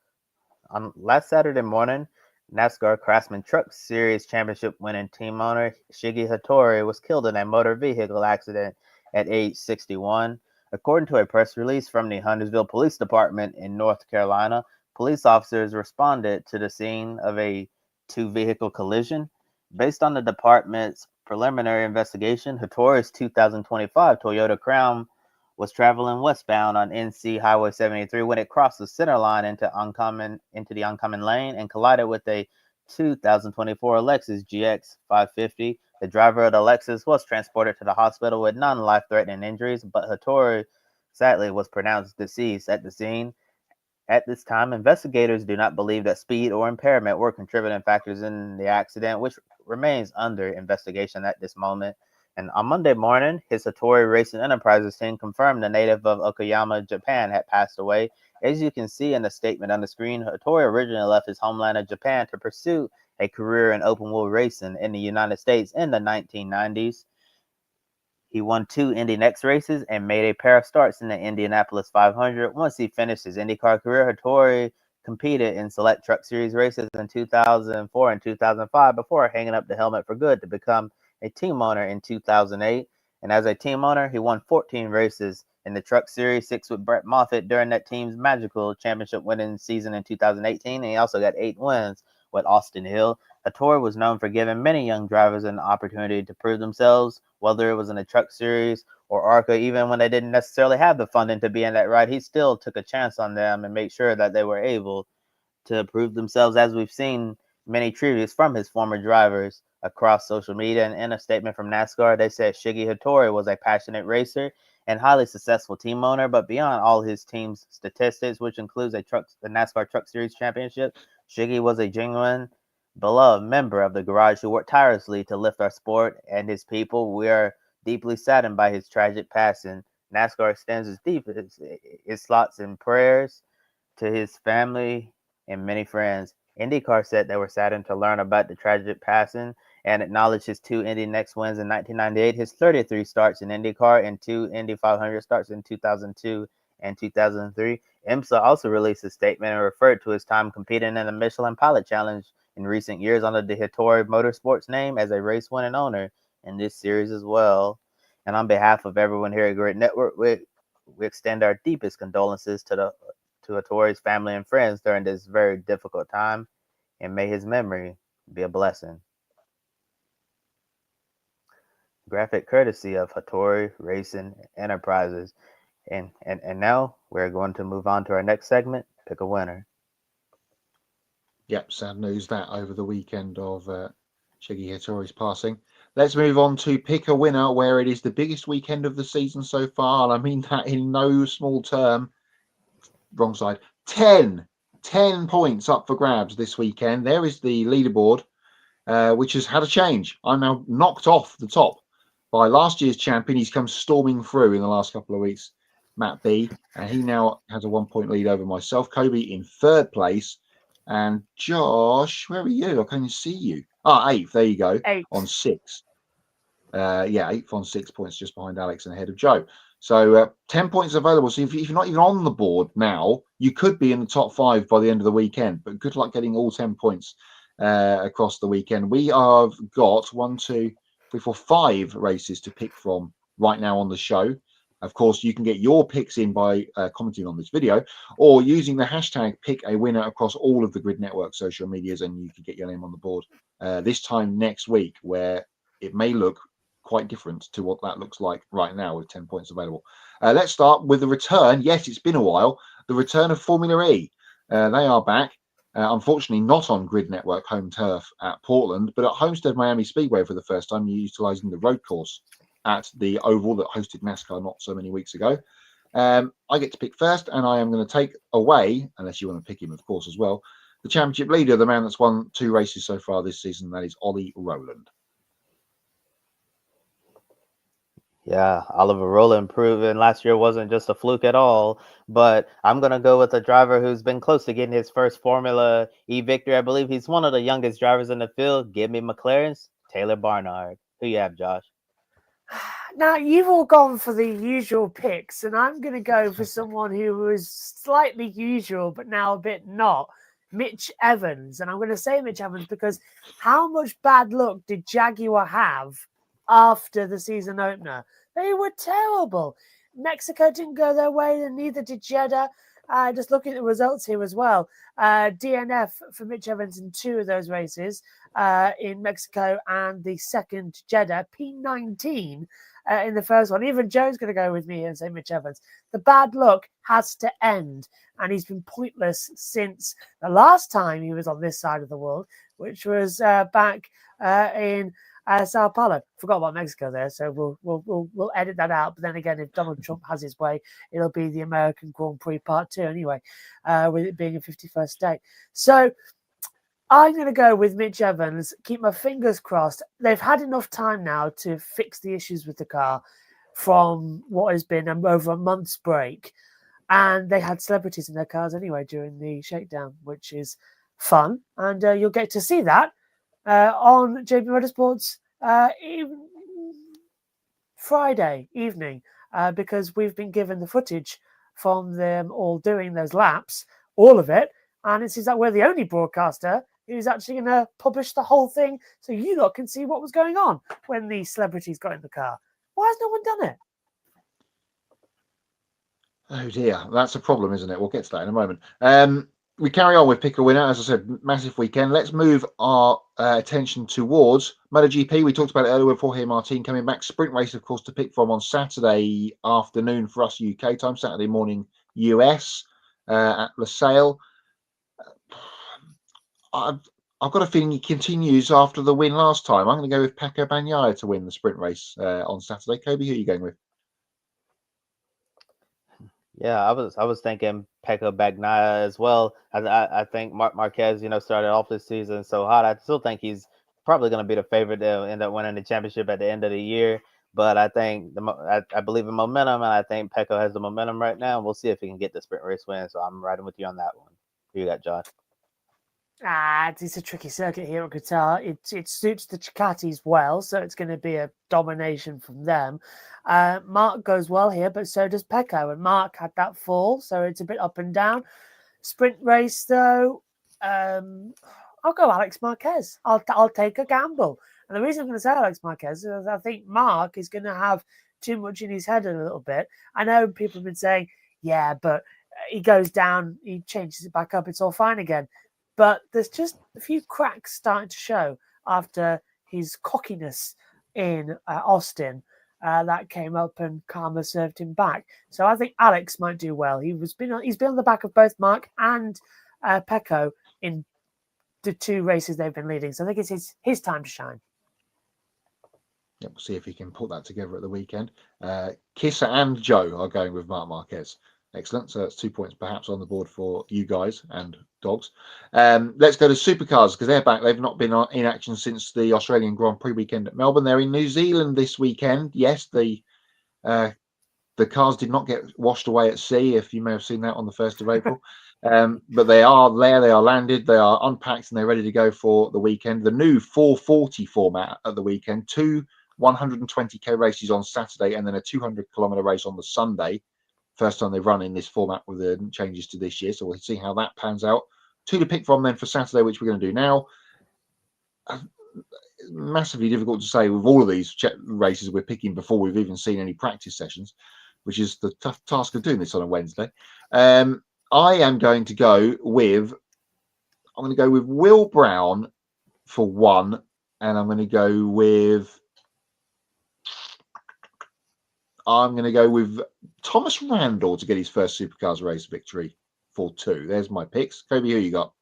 On last Saturday morning, NASCAR Craftsman Truck Series championship winning team owner Shiggy Hattori was killed in a motor vehicle accident at age 61. According to a press release from the Huntersville Police Department in North Carolina, police officers responded to the scene of a two-vehicle collision. Based on the department's preliminary investigation, Hattori's 2025 Toyota Crown was traveling westbound on NC Highway 73 when it crossed the center line into the oncoming lane and collided with a 2024 Lexus GX 550. The driver of the Lexus was transported to the hospital with non-life-threatening injuries, but Hattori sadly was pronounced deceased at the scene. At this time, investigators do not believe that speed or impairment were contributing factors in the accident, which remains under investigation at this moment. And on Monday morning, his Hattori Racing Enterprises team confirmed the native of Okayama, Japan, had passed away. As you can see in the statement on the screen, Hattori originally left his homeland of Japan to pursue a career in open-wheel racing in the United States in the 1990s. He won 2 Indy NXT races and made a pair of starts in the Indianapolis 500. Once he finished his IndyCar career, Hattori competed in select Truck Series races in 2004 and 2005 before hanging up the helmet for good to become a team owner in 2008. And as a team owner, he won 14 races in the Truck Series, 6 with Brett Moffitt during that team's magical championship winning season in 2018. And he also got 8 wins with Austin Hill. Hattori was known for giving many young drivers an opportunity to prove themselves, whether it was in the Truck Series or ARCA. Even when they didn't necessarily have the funding to be in that ride, he still took a chance on them and made sure that they were able to prove themselves, as we've seen many tributes from his former drivers across social media. And in a statement from NASCAR, they said Shiggy Hattori was a passionate racer and highly successful team owner, but beyond all his team's statistics, which includes the NASCAR Truck Series championship, Shiggy was a genuine, beloved member of the garage who worked tirelessly to lift our sport and his people. We are deeply saddened by his tragic passing. NASCAR extends its thoughts and prayers to his family and many friends. IndyCar said they were saddened to learn about the tragic passing and acknowledged his 2 Indy next wins in 1998, his 33 starts in IndyCar, and 2 Indy 500 starts in 2002 and 2003. IMSA also released a statement and referred to his time competing in the Michelin Pilot Challenge in recent years under the Hattori Motorsports name as a race winning owner in this series as well. And on behalf of everyone here at Grid Network, we extend our deepest condolences to Hattori's family and friends during this very difficult time, and may his memory be a blessing. Graphic courtesy of Hattori Racing Enterprises. And now we're going to move on to our next segment, Pick a Winner. Yep, sad news that over the weekend of Shiggy Hattori's passing. Let's move on to Pick a Winner, where it is the biggest weekend of the season so far, and I mean that in no small term. Wrong side. 10 points up for grabs this weekend. There is the leaderboard, which has had a change. I'm now knocked off the top by last year's champion. He's come storming through in the last couple of weeks, Matt B, and he now has a 1 point lead over myself. Kobe in third place, and Josh, where are you? I can't see you. Eighth. There you go. Eighth. On 6. Eighth on 6 points, just behind Alex and ahead of Joe. So 10 points available. So if you're not even on the board now, you could be in the top 5 by the end of the weekend. But good luck getting all 10 points across the weekend. We have got 1, 2, 3, 4, 5 races to pick from right now on the show. Of course, you can get your picks in by commenting on this video or using the hashtag Pick a Winner across all of the Grid Network social medias, and you can get your name on the board this time next week, where it may look quite different to what that looks like right now with 10 points available. Let's start with the return. Yes, it's been a while. The return of Formula E. They are back. Unfortunately, not on Grid Network home turf at Portland, but at Homestead Miami Speedway for the first time, utilising the road course at the oval that hosted NASCAR not so many weeks ago. I get to pick first, and I am going to take away, unless you want to pick him, of course, as well, the championship leader, the man that's won 2 races so far this season. That is Ollie Rowland. Yeah, Oliver Rowland proving last year wasn't just a fluke at all. But I'm going to go with a driver who's been close to getting his first Formula E victory. I believe he's one of the youngest drivers in the field. Give me McLaren's Taylor Barnard. Who you have, Josh? Now, you've all gone for the usual picks, and I'm going to go for someone who was slightly usual, but now a bit not. Mitch Evans. And I'm going to say Mitch Evans because how much bad luck did Jaguar have after the season opener? They were terrible. Mexico didn't go their way, and neither did Jeddah. Just looking at the results here as well. DNF for Mitch Evans in 2 of those races in Mexico and the second Jeddah. P19 in the first one. Even Joe's going to go with me and say Mitch Evans. The bad luck has to end, and he's been pointless since the last time he was on this side of the world, which was back in Sao Paulo. Forgot about Mexico there, so we'll edit that out. But then again, if Donald Trump has his way, it'll be the American Grand Prix Part 2 anyway, with it being a 51st state. So I'm going to go with Mitch Evans. Keep my fingers crossed. They've had enough time now to fix the issues with the car from what has been over a month's break. And they had celebrities in their cars anyway during the shakedown, which is fun. And you'll get to see that on JB Motorsports Friday evening because we've been given the footage from them all doing those laps, all of it. And it seems like we're the only broadcaster who's actually going to publish the whole thing so you lot can see what was going on when the celebrities got in the car. Why has no one done it? Oh dear, that's a problem, isn't it? We'll get to that in a moment. We carry on with Pick a Winner. As I said, massive weekend. Let's move our attention towards MotoGP. We talked about it earlier with Jorge Martin coming back. Sprint race, of course, to pick from on Saturday afternoon for us UK time, Saturday morning US at Losail. I've got a feeling he continues after the win last time. I'm going to go with Pecco Bagnaia to win the sprint race on Saturday. Kobe, who are you going with? Yeah, I was thinking Pecco Bagnaia as well. I think Marquez, started off this season so hot. I still think he's probably going to be the favorite to end up winning the championship at the end of the year. But I think I believe in momentum, and I think Pecco has the momentum right now. We'll see if he can get the sprint race win. So I'm riding with you on that one. Who you got, Josh? It's a tricky circuit here at Qatar. It suits the Ducatis well, so it's going to be a domination from them. Mark goes well here, but so does Pecco, and Mark had that fall, so it's a bit up and down. Sprint race, though, I'll go Alex Marquez. I'll take a gamble, and the reason I'm going to say Alex Marquez is I think Mark is going to have too much in his head a little bit. I know people have been saying, yeah, but he goes down, he changes it back up, it's all fine again. But there's just a few cracks starting to show after his cockiness in Austin. That came up and karma served him back. So I think Alex might do well. He's been on the back of both Mark and Pecco in the two races they've been leading. So I think it's his time to shine. Yeah, we'll see if he can put that together at the weekend. Kissa and Joe are going with Marc Marquez. Excellent. So that's 2 points perhaps on the board for you guys and dogs. Let's go to supercars because they're back. They've not been in action since the Australian Grand Prix weekend at Melbourne. They're in New Zealand this weekend. Yes, the cars did not get washed away at sea, if you may have seen that on the 1st of April. But they are there. They are landed. They are unpacked and they're ready to go for the weekend. The new 440 format at the weekend. 2 120k races on Saturday and then a 200-kilometer race on the Sunday. First time they've run in this format with the changes to this year, so we'll see how that pans out. 2 to pick from then for Saturday, which we're going to do now. Massively difficult to say with all of these races we're picking before we've even seen any practice sessions, which is the tough task of doing this on a Wednesday. I am going to go with Will Brown for 1, and I'm going to go with Thomas Randall to get his first Supercars race victory for 2. There's my picks. Kobe, who you got?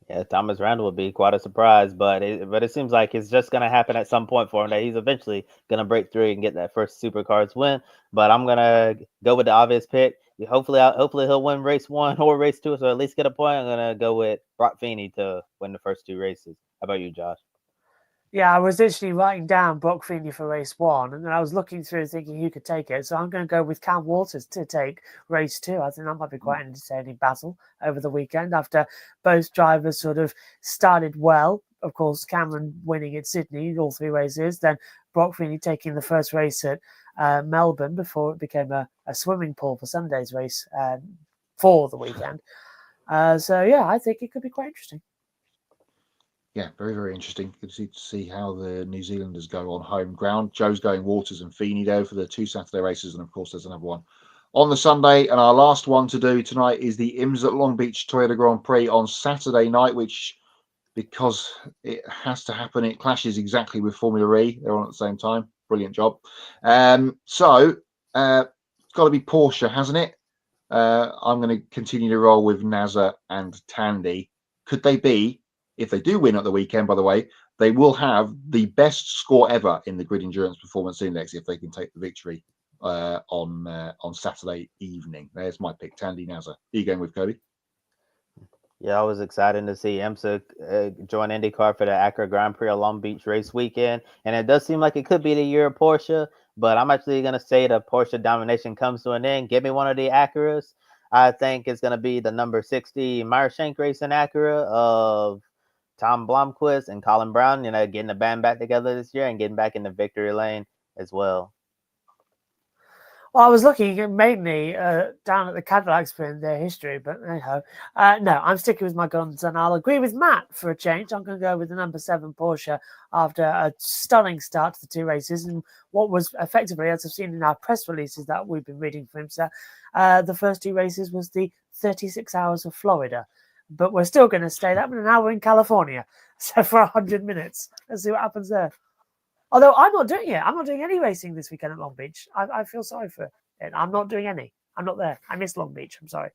Yeah, Thomas Randall would be quite a surprise, but it seems like it's just going to happen at some point for him that he's eventually going to break through and get that first Supercars win. But I'm going to go with the obvious pick. Hopefully he'll win race 1 or race 2, so at least get a point. I'm going to go with Brock Feeney to win the first 2 races. How about you, Josh? Yeah, I was literally writing down Brock Feeney for race 1, and then I was looking through thinking who could take it. So I'm going to go with Cam Waters to take race 2. I think that might be quite an entertaining battle over the weekend after both drivers sort of started well. Of course, Cameron winning at Sydney, all 3 races. Then Brock Feeney taking the first race at Melbourne before it became a swimming pool for Sunday's race for the weekend. So, yeah, I think it could be quite interesting. Yeah, very, very interesting. Good to see how the New Zealanders go on home ground. Joe's going Waters and Feeney, though, for the 2 Saturday races. And, of course, there's another one on the Sunday. And our last one to do tonight is the IMSA at Long Beach Toyota Grand Prix on Saturday night, which, because it has to happen, it clashes exactly with Formula E. They're on at the same time. Brilliant job. So it's got to be Porsche, hasn't it? I'm going to continue to roll with NASA and Tandy. Could they be? If they do win at the weekend, by the way, they will have the best score ever in the Grid Endurance Performance Index if they can take the victory on Saturday evening. There's my pick, Tandy Nazar. Are you going with Kobe? Yeah, I was excited to see IMSA join IndyCar for the Accra Grand Prix Long Beach race weekend. And it does seem like it could be the year of Porsche, but I'm actually going to say the Porsche domination comes to an end. Give me one of the Acuras. I think it's going to be the number 60 Meyer-Shank Racing Acura of Tom Blomqvist and Colin Brown, getting the band back together this year and getting back in the victory lane as well. Well, I was looking mainly down at the Cadillacs for their history, but anyhow, no, I'm sticking with my guns, and I'll agree with Matt for a change. I'm going to go with the number 7 Porsche after a stunning start to the 2 races, and what was effectively, as I've seen in our press releases that we've been reading from him, the first 2 races was the 36 hours of Florida. But we're still going to stay that an hour in California. So for 100 minutes. Let's see what happens there. Although I'm not doing it. I'm not doing any racing this weekend at Long Beach. I feel sorry for it. I'm not doing any. I'm not there. I miss Long Beach. I'm sorry.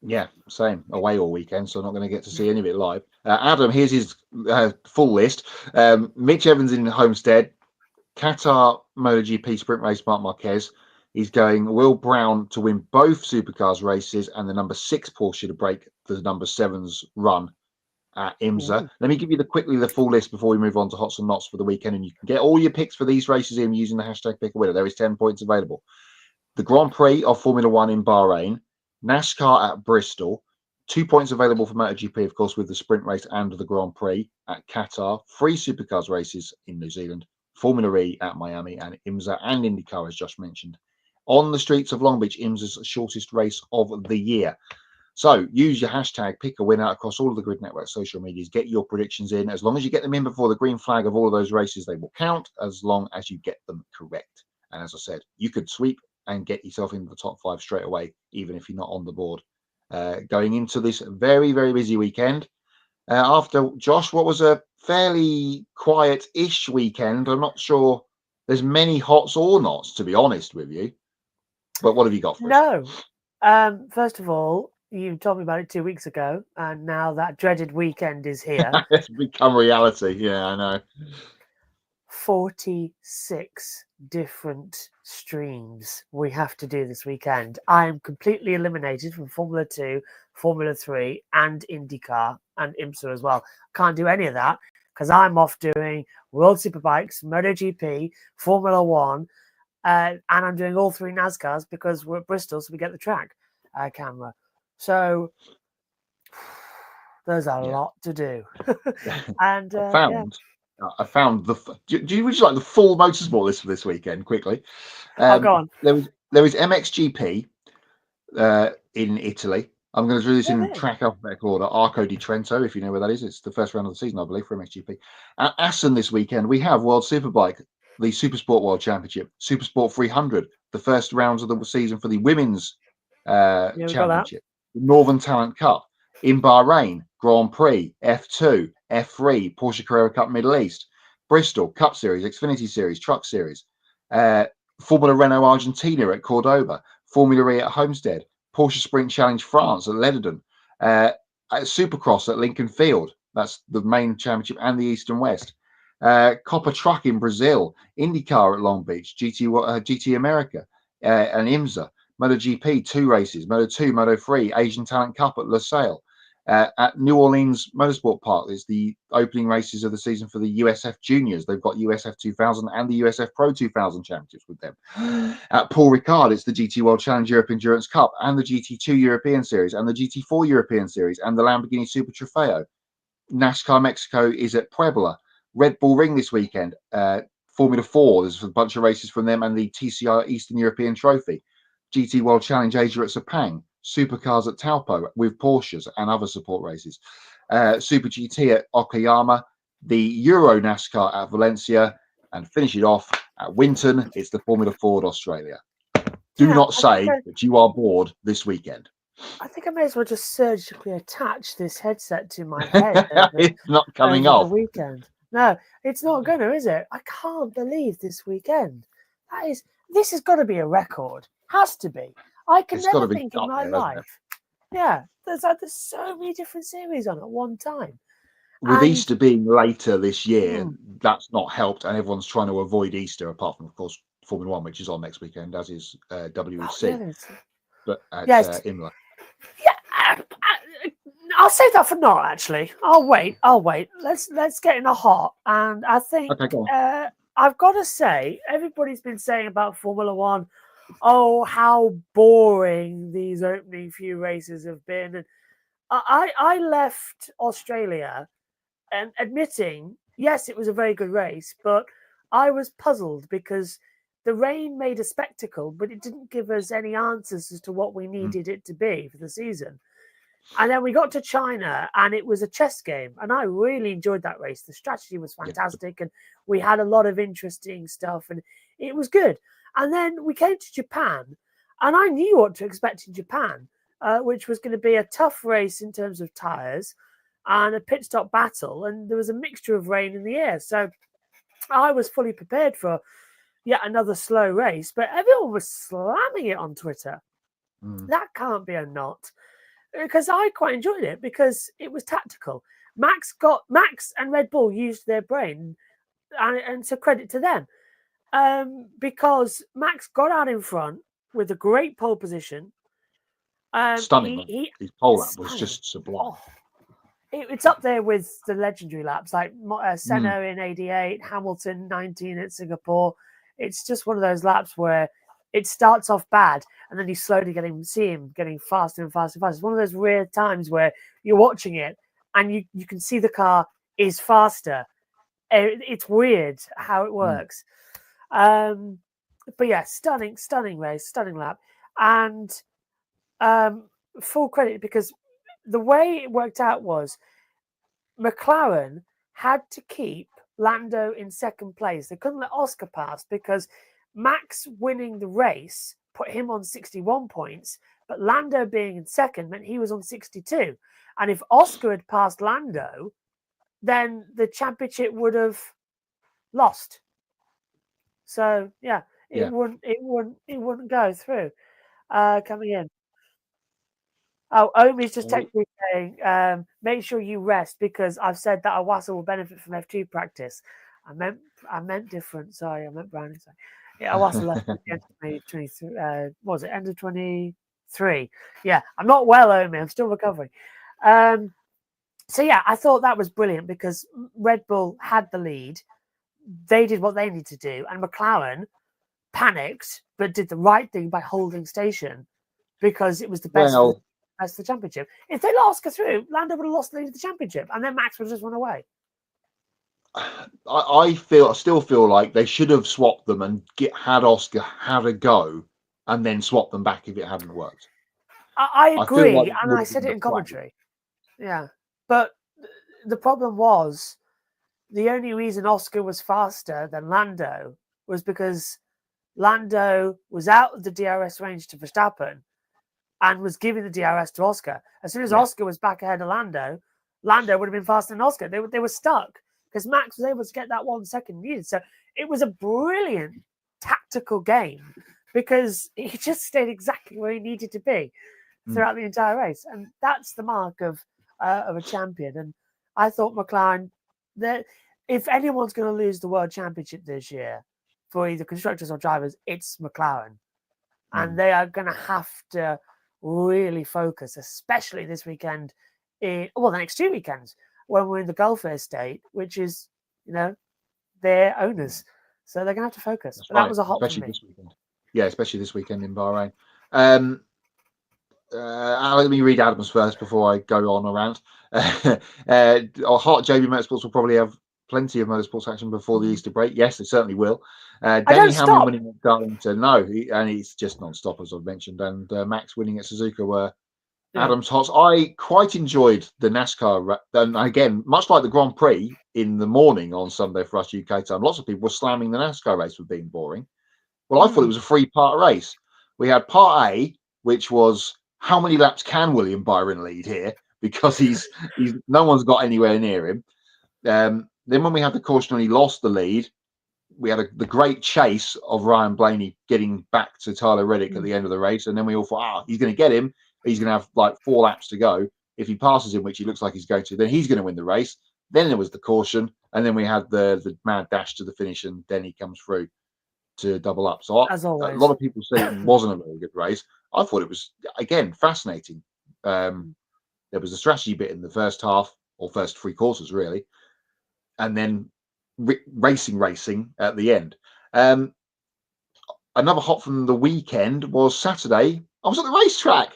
Yeah, same. Away all weekend, so I'm not going to get to see any of it live. Adam, here's his full list. Mitch Evans in Homestead, Qatar MotoGP sprint race, Marc Marquez. He's going Will Brown to win both supercars races and the number 6 Porsche to break the number 7's run at IMSA. Ooh. Let me give you the full list before we move on to Hots and Knots for the weekend, and you can get all your picks for these races in using the hashtag Pick a Winner. There is 10 points available. The Grand Prix of Formula One in Bahrain, NASCAR at Bristol, 2 points available for MotoGP, of course, with the sprint race and the Grand Prix at Qatar, 3 supercars races in New Zealand, Formula E at Miami, and IMSA and IndyCar, as Josh mentioned. On the streets of Long Beach, IMSA's shortest race of the year. So use your hashtag Pick a Winner across all of the Grid Network social medias. Get your predictions in. As long as you get them in before the green flag of all of those races, they will count, as long as you get them correct. And as I said, you could sweep and get yourself into the top 5 straight away, even if you're not on the board. Going into this very, very busy weekend. After Josh, what was a fairly quiet-ish weekend. I'm not sure there's many hots or nots, to be honest with you. But what have you got for us? No. First of all, you told me about it 2 weeks ago, and now that dreaded weekend is here. It's become reality. Yeah, I know. 46 different streams we have to do this weekend. I am completely eliminated from Formula 2, Formula 3, and IndyCar and IMSA as well. Can't do any of that because I'm off doing World Superbikes, MotoGP, Formula 1, and I'm doing all 3 NASCARs because we're at Bristol, so we get the track camera. So there's a lot to do. And I found the. Would you like the full motorsport list for this weekend? Quickly, go on. There is MXGP in Italy. I'm going to do this in track alphabetical order. Arco di Trento, if you know where that is, it's the first round of the season, I believe, for MXGP. At Assen this weekend, we have World Superbike, the Supersport World Championship, Supersport 300, the first rounds of the season for the women's championship, the Northern Talent Cup in Bahrain, Grand Prix, F2, F3, Porsche Carrera Cup Middle East, Bristol, Cup Series, Xfinity Series, Truck Series, Formula Renault Argentina at Cordoba, Formula E at Homestead, Porsche Sprint Challenge France at Leerdam, Supercross at Lincoln Field. That's the main championship and the East and West. Copper Truck in Brazil, IndyCar at Long Beach, GT America, and IMSA. MotoGP, 2 races, Moto2, Moto3, Asian Talent Cup at Losail. At New Orleans Motorsport Park, there's the opening races of the season for the USF Juniors. They've got USF 2000 and the USF Pro 2000 championships with them. At Paul Ricard, it's the GT World Challenge Europe Endurance Cup and the GT2 European Series and the GT4 European Series and the Lamborghini Super Trofeo. NASCAR Mexico is at Puebla. Red Bull Ring this weekend. Formula 4, there's a bunch of races from them and the TCR Eastern European Trophy. GT World Challenge Asia at Sepang. Supercars at Taupo with Porsches and other support races. Super GT at Okayama, the Euro NASCAR at Valencia, and finish it off at Winton. It's the Formula Ford Australia. Do not say that you are bored this weekend. I think I may as well just surgically attach this headset to my head. It's not coming off. The weekend. No, it's not going to, is it? I can't believe this weekend. This has got to be a record. Has to be. I can never think in my life. Yeah, there's so many different series on at one time. With Easter being later this year, that's not helped, and everyone's trying to avoid Easter, apart from, of course, Formula 1, which is on next weekend, as is WEC. But at Imola. Yeah, I'll save that for not, actually. I'll wait. Let's get in a hot. And I think I've got to say, everybody's been saying about Formula 1, oh, how boring these opening few races have been. And I left Australia and admitting, yes, it was a very good race, but I was puzzled because the rain made a spectacle, but it didn't give us any answers as to what we needed it to be for the season. And then we got to China and it was a chess game. And I really enjoyed that race. The strategy was fantastic and we had a lot of interesting stuff and it was good. And then we came to Japan and I knew what to expect in Japan, which was going to be a tough race in terms of tyres and a pit stop battle. And there was a mixture of rain in the air. So I was fully prepared for yet another slow race, but everyone was slamming it on Twitter. That can't be a not. because I quite enjoyed it because it was tactical. Max and Red Bull used their brain, and so credit to them, because Max got out in front with a great pole position. Stunning. His pole lap was just sublime. Oh, it's up there with the legendary laps like Senna in '88, Hamilton 19 at Singapore. It's just one of those laps where it starts off bad and then you slowly see him getting faster and faster and faster. It's one of those rare times where you're watching it and you can see the car is faster. It's weird how it works. But yeah, stunning race, stunning lap. And full credit, because the way it worked out was McLaren had to keep Lando in second place. They couldn't let Oscar pass because Max winning the race put him on 61 points, but Lando being in second meant he was on 62. And if Oscar had passed Lando, then the championship would have lost. So yeah, it wouldn't go through. Coming in. Oh, Omi's just texting saying, make sure you rest because I've said that Awasa will benefit from F2 practice. I meant different. Sorry, I meant Browning. Sorry. Yeah, Awasa left at the end of 2023. What was it? End of 23. Yeah, I'm not well, Omi. I'm still recovering. So yeah, I thought that was brilliant because Red Bull had the lead. They did what they needed to do, and McLaren panicked but did the right thing by holding station because it was the best. As the championship. If they let Oscar through, Lando would have lost the lead of the championship, and then Max would have just run away. I still feel like they should have swapped them and had Oscar have a go, and then swap them back if it hadn't worked. I agree, and I said it in commentary. Yeah, but the problem was the only reason Oscar was faster than Lando was because Lando was out of the DRS range to Verstappen and was giving the DRS to Oscar. As soon as Oscar was back ahead of Lando would have been faster than Oscar. They were stuck because Max was able to get that 1 second needed. So it was a brilliant tactical game because he just stayed exactly where he needed to be throughout the entire race. And that's the mark of a champion. And I thought McLaren, that if anyone's going to lose the World Championship this year for either constructors or drivers, it's McLaren. And they are going to have to really focus, especially this weekend, the next 2 weekends when we're in the Gulf Estate, which is, their owners. So they're going to have to focus. But that was a hot for me. This weekend. Yeah, especially this weekend in Bahrain. Let me read Adams first before I go on around. Hot JB Motorsports will probably have plenty of motorsports action before the Easter break. Yes, it certainly will. Denny Hamlin winning at Darlington, and it's just non-stop, as I've mentioned. And Max winning at Suzuka were Adams' hots. I quite enjoyed the NASCAR, and again, much like the Grand Prix in the morning on Sunday for us UK time, lots of people were slamming the NASCAR race for being boring. Well, I thought it was a 3-part race. We had Part A, which was how many laps can William Byron lead here, because he's no one's got anywhere near him. Then when we had the caution and he lost the lead, we had the great chase of Ryan Blaney getting back to Tyler Reddick at the end of the race. And then we all thought, he's going to get him. He's going to have like 4 laps to go. If he passes him, which he looks like he's going to, then he's going to win the race. Then there was the caution. And then we had the mad dash to the finish, and then he comes through to double up. So as always, a lot of people say it wasn't a very good race. I thought it was, again, fascinating. There was a strategy bit in the first half, or first 3 quarters, really. And then racing at the end. Another hot from the weekend was Saturday. I was at the racetrack.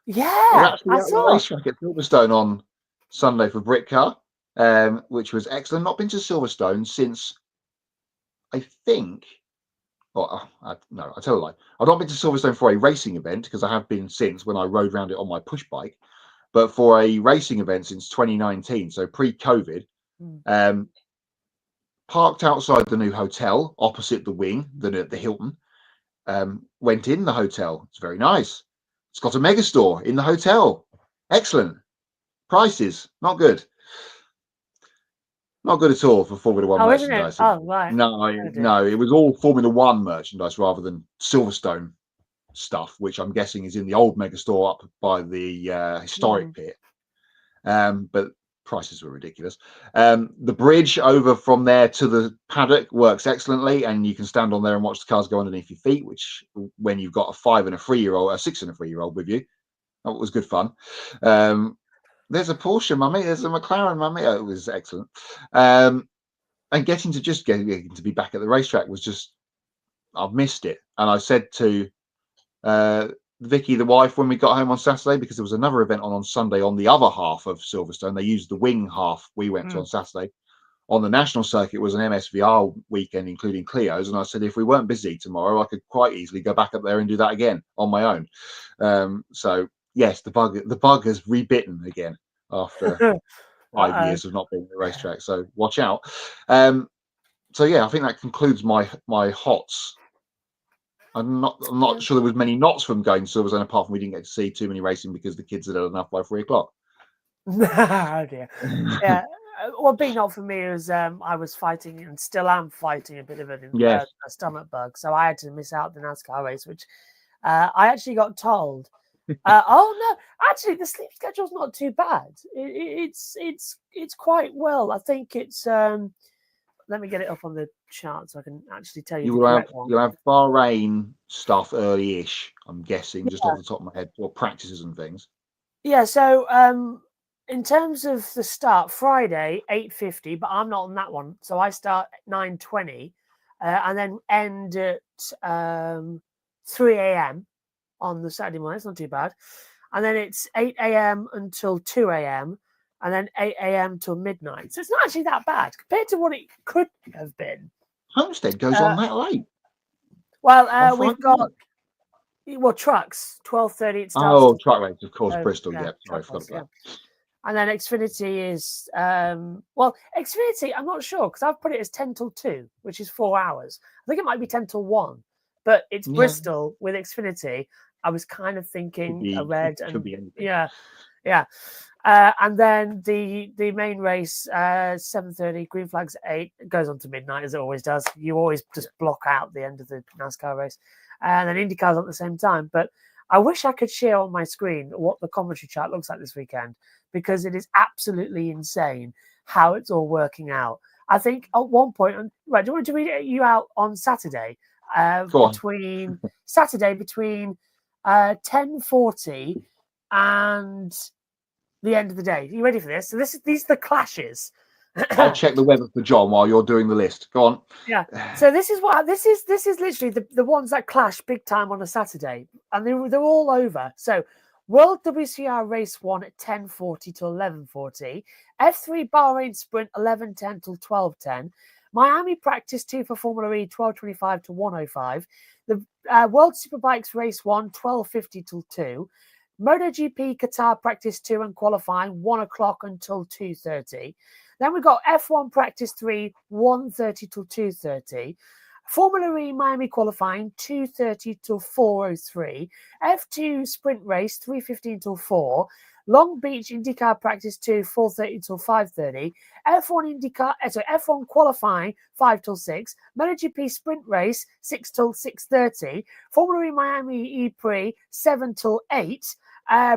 Yeah, I saw the racetrack at Silverstone on Sunday for Britcar, which was excellent. Not been to Silverstone since, I think. No, I tell a lie. I've not been to Silverstone for a racing event, because I have been since, when I rode around it on my push bike. But for a racing event since 2019, so pre-COVID. Parked outside the new hotel opposite the wing, the Hilton. Went in the hotel. It's very nice. It's got a mega store in the hotel. Excellent. Prices not good. Not good at all for Formula One merchandise. Oh, right. No, it was all Formula One merchandise rather than Silverstone stuff, which I'm guessing is in the old mega store up by the historic pit. But prices were ridiculous. The bridge over from there to the paddock works excellently, and you can stand on there and watch the cars go underneath your feet, which when you've got a 5 and a 3-year-old, a 6 and a 3-year-old with you, that was good fun. There's a Porsche, mummy. There's a McLaren, mummy. Oh, it was excellent. And getting to be back at the racetrack was just, I've missed it. And I said to Vicky, the wife, when we got home on Saturday, because there was another event on Sunday on the other half of Silverstone. They used the wing half we went to on Saturday. On the national circuit was an MSVR weekend, including Clio's. And I said, if we weren't busy tomorrow, I could quite easily go back up there and do that again on my own. So yes, the bug has rebitten again after 5 years of not being at the racetrack. So watch out. So yeah, I think that concludes my hots. I'm not sure there was many knots from going to Silverstone, apart from we didn't get to see too many racing because the kids had had enough by 3 o'clock. Oh dear. Yeah. Well, big not for me is I was fighting and still am fighting a bit of a stomach bug, so I had to miss out the NASCAR race, which I actually got told. Oh no, actually the sleep schedule's not too bad. It's quite well. I think it's. Let me get it up on the chart so I can actually tell you. You'll have Bahrain stuff early-ish, I'm guessing, just off the top of my head, or practices and things. Yeah. So in terms of the start, Friday 8:50, but I'm not on that one, so I start at 9:20, and then end at 3 a.m. on the Saturday morning. It's not too bad, and then it's 8 a.m. until 2 a.m. and then 8 a.m. till midnight. So it's not actually that bad compared to what it could have been. Homestead goes on that late. Well, we've got trucks 12:30. It starts. Oh, truck race, of course, Bristol. Yeah, sorry, I forgot about that. And then Xfinity is Xfinity. I'm not sure because I've put it as 10 till 2, which is 4 hours. I think it might be 10 till 1, but it's Bristol with Xfinity. I was kind of thinking a red and yeah. And then the main race 7:30, green flags at 8. It goes on to midnight as it always does. You always just block out the end of the NASCAR race, and then IndyCar's at the same time. But I wish I could share on my screen what the commentary chart looks like this weekend, because it is absolutely insane how it's all working out. I think at one point, right? Do you want to read you out on Saturday? Between 10:40 and the end of the day. Are you ready for this? So these are the clashes. I'll check the weather for John while you're doing the list. Go on. Yeah. So this is literally the ones that clash big time on a Saturday, and they're all over. So World WCR Race 1 at 10:40 to 11:40, F3 Bahrain Sprint 11:10 till 12:10, Miami Practice 2 for Formula E 12:25 to 1:05, the World Superbikes Race 1 12:50 till 2. MotoGP Qatar Practice 2 and qualifying 1 o'clock until 2:30. Then we've got F1 Practice 3 1:30 till 2:30. Formula E Miami qualifying 2:30 till 4:03. F2 Sprint Race 3:15 till 4. Long Beach IndyCar Practice 2 4:30 till 5:30. F1 qualifying 5 till 6. MotoGP Sprint Race 6 till 6:30. Formula E Miami E-Prix 7 till 8.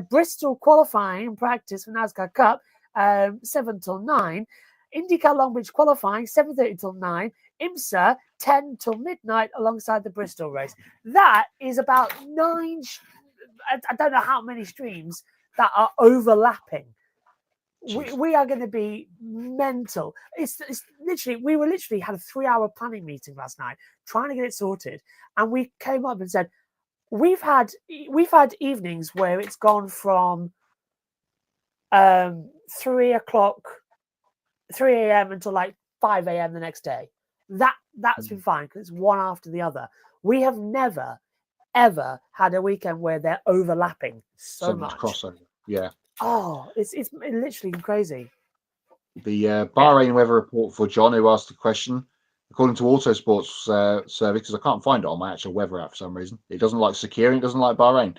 Bristol qualifying practice for NASCAR Cup 7 till 9. IndyCar Long Beach qualifying 7:30 till 9. IMSA 10 till midnight alongside the Bristol race. That is about 9. I don't know how many streams that are overlapping. We are going to be mental. It's literally, we had a 3-hour planning meeting last night trying to get it sorted, and we came up and said we've had evenings where it's gone from 3 a.m. until like 5 a.m. the next day. That's been fine because it's one after the other. We have never ever had a weekend where they're overlapping so much crossover. Yeah. Oh, it's literally crazy. The Bahrain weather report for John, who asked the question, according to Autosports survey, because I can't find it on my actual weather app for some reason. It doesn't like securing. It doesn't like Bahrain.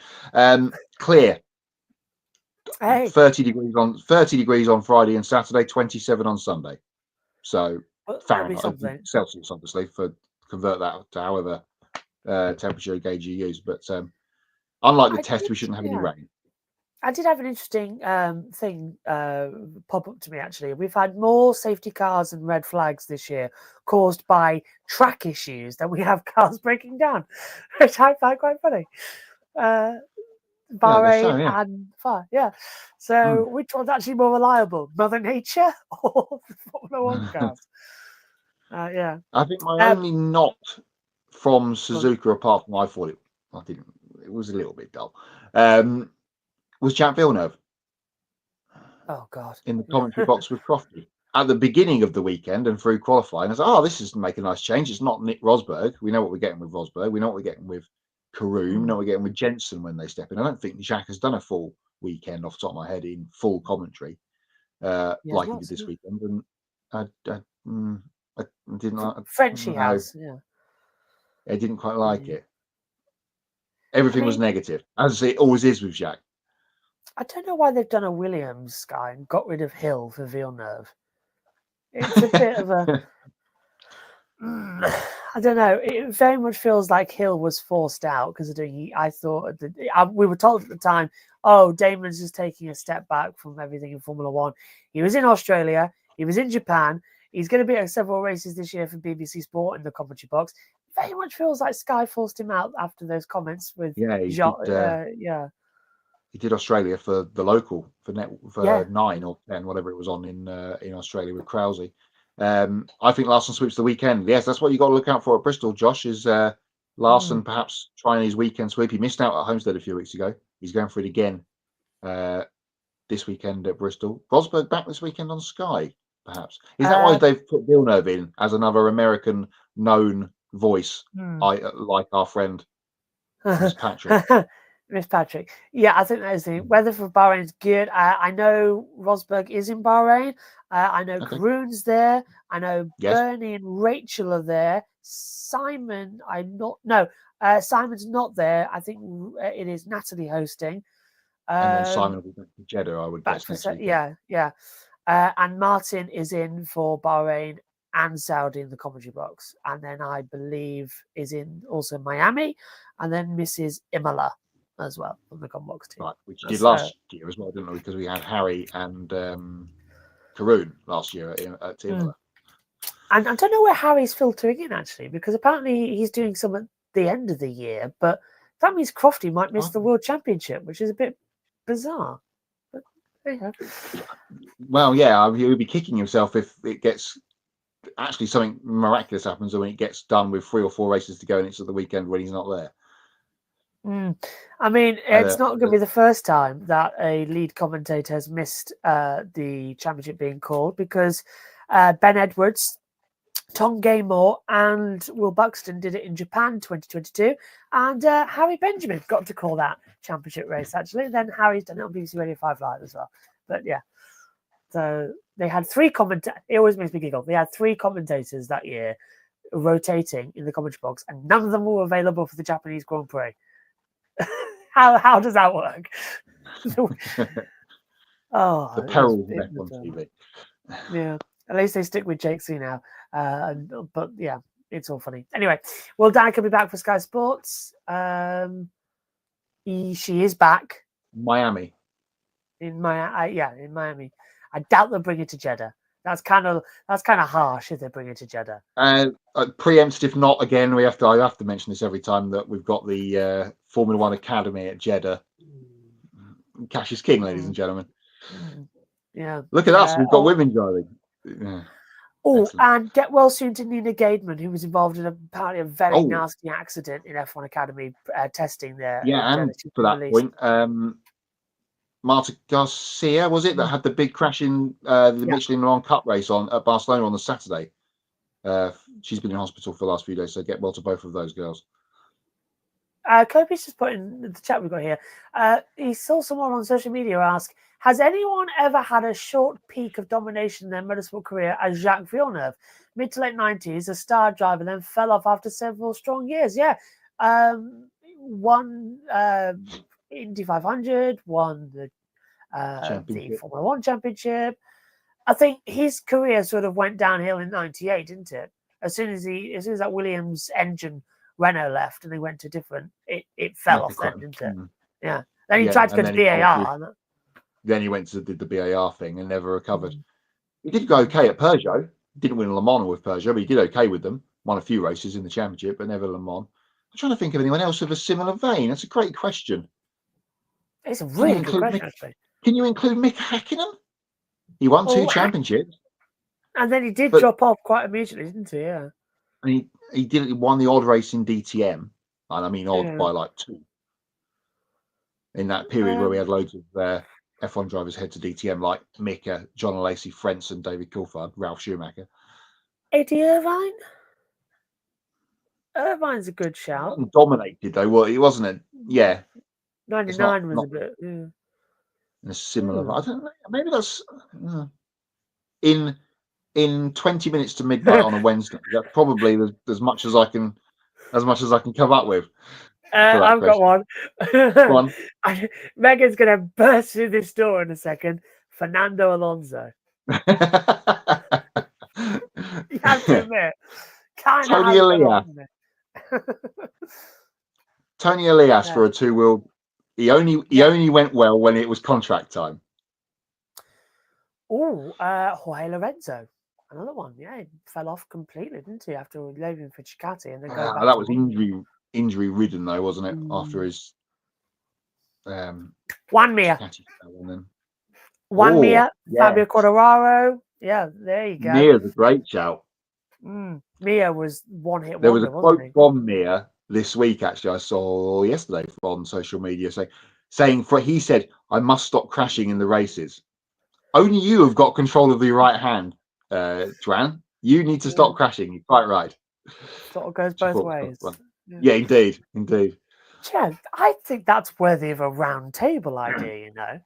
Clear. Hey. 30 degrees on Friday and Saturday, 27 on Sunday. So Fahrenheit, Celsius, obviously, for convert that to however temperature gauge you use. But Unlike the test, we shouldn't have any rain. I did have an interesting thing pop up to me, actually. We've had more safety cars and red flags this year caused by track issues than we have cars breaking down, which I find quite funny. Bahrain and fire, So which one's actually more reliable, Mother Nature or the Formula One cars? I think my only knock from Suzuka, apart from I didn't, it was a little bit dull, was Jack Villeneuve. Oh God! In the commentary box with Crofty at the beginning of the weekend and through qualifying. I was like, oh, this is make a nice change. It's not Nick Rosberg. We know what we're getting with Rosberg. We know what we're getting with Karoom. We know what we're getting with Jensen when they step in. I don't think Jack has done a full weekend off the top of my head in full commentary like he did this weekend. And I didn't like Frenchie has, I didn't quite like it. Everything was negative, as it always is with Jack. I don't know why they've done a Williams guy and got rid of Hill for Villeneuve. It's a bit of a... I don't know. It very much feels like Hill was forced out because I thought we were told at the time, oh, Damon's just taking a step back from everything in Formula One. He was in Australia. He was in Japan. He's going to be at several races this year for BBC Sport in the commentary box. Very much feels like Sky forced him out after those comments with He did Australia for the local for 9 or 10, whatever it was on in Australia with Krause. I think Larson sweeps the weekend. Yes, that's what you got to look out for at Bristol. Josh is Larson perhaps trying his weekend sweep. He missed out at Homestead a few weeks ago. He's going for it again this weekend at Bristol. Rosberg back this weekend on Sky, perhaps. Is that why they've put Villeneuve in as another American known voice, like our friend Miss Patrick? Miss Patrick. Yeah, I think that is the weather for Bahrain is good. I know Rosberg is in Bahrain. I know Karoon's there. I know Bernie and Rachel are there. Simon, Simon's not there. I think it is Natalie hosting. And then Simon will be back to Jeddah, I would guess, next week. Yeah. And Martin is in for Bahrain and Saudi in the commentary box. And then I believe is in also Miami. And then Mrs. Imola as well on the Combox team. Right, which you did last year as well, didn't we? Because we had Harry and Karoon last year at Imola. And I don't know where Harry's filtering in, actually, because apparently he's doing some at the end of the year, but that means Crofty might miss the World Championship, which is a bit bizarre. But there you go. Well, yeah, he would be kicking himself if it gets... Actually, something miraculous happens when it gets done with 3 or 4 races to go and it's at the weekend when he's not there. I mean, it's not going to be the first time that a lead commentator has missed the championship being called, because Ben Edwards, Tom Gaymore and Will Buxton did it in Japan 2022, and Harry Benjamin got to call that championship race, actually. Then Harry's done it on BBC Radio 5 Live as well. But yeah, so they had 3 commentators. It always makes me giggle. They had 3 commentators that year rotating in the commentary box, and none of them were available for the Japanese Grand Prix. How does that work? The perils of F1 TV. Yeah, at least they stick with Jake C now. But yeah, it's all funny. Anyway, well, Dan can be back for Sky Sports. She is back. Miami. In Miami. I doubt they'll bring it to Jeddah. That's kind of harsh if they bring it to Jeddah. Preempted, if not, again, I have to mention this every time that we've got the Formula One Academy at Jeddah. Cash is king, ladies and gentlemen. Yeah. Look at us. We've got women driving. Yeah. Oh, and get well soon to Nina Gaidman, who was involved in apparently a very nasty accident in F1 Academy testing there. Yeah, and for that point, Marta Garcia, was it, that had the big crash in the Michelin Milan Cup race at Barcelona on the Saturday? She's been in hospital for the last few days, so get well to both of those girls. Kobe's just put in the chat we've got here. He saw someone on social media ask, has anyone ever had a short peak of domination in their motorsport career as Jacques Villeneuve? Mid to late 90s, a star driver, then fell off after several strong years. Yeah. Won Indy 500, won the Formula One Championship. I think his career sort of went downhill in '98, didn't it? As soon as that Williams engine Renault left and they went to different, it fell off then, didn't it? Yeah. Then he tried to go to BAR. Then he went to did the BAR thing and never recovered. He did go okay at Peugeot. Didn't win Le Mans with Peugeot, but he did okay with them. Won a few races in the championship, but never Le Mans. I'm trying to think of anyone else of a similar vein. That's a great question. It's a really good question, actually. Can you include Mick Hakkinen? He won 2 championships. And then he did drop off quite immediately, didn't he? Yeah. And he won the odd race in DTM. And I mean odd by like 2. In that period where we had loads of F1 drivers head to DTM, like Mika, John Lacey, Frentzen, David Coulthard, Ralph Schumacher. Eddie Irvine? Irvine's a good shout. He wasn't dominated though. Well, he wasn't 99 was a bit in a similar. I don't know. Maybe that's in 20 minutes to midnight on a Wednesday. That's probably as much as I can come up with. I've got one. Go on. Megan's going to burst through this door in a second. Fernando Alonso. You have to admit. Tony Elias. Tony Elias for a 2-wheel. He only went well when it was contract time. Oh, Jorge Lorenzo. Another one. Yeah, he fell off completely, didn't he, after leaving for Ducati and then go back. That was injury ridden though, wasn't it? After his Juan Mir. Fabio Quartararo. Yeah, there you go. Mir's a great shout. Mir was one hit. There was a quote from Mir this week, actually, I saw yesterday on social media saying he said, "I must stop crashing in the races. Only you have got control of your right hand, Juan. You need to stop crashing. You're quite right." Sort of goes both ways. Yeah, indeed. Yeah, I think that's worthy of a round table idea, you know.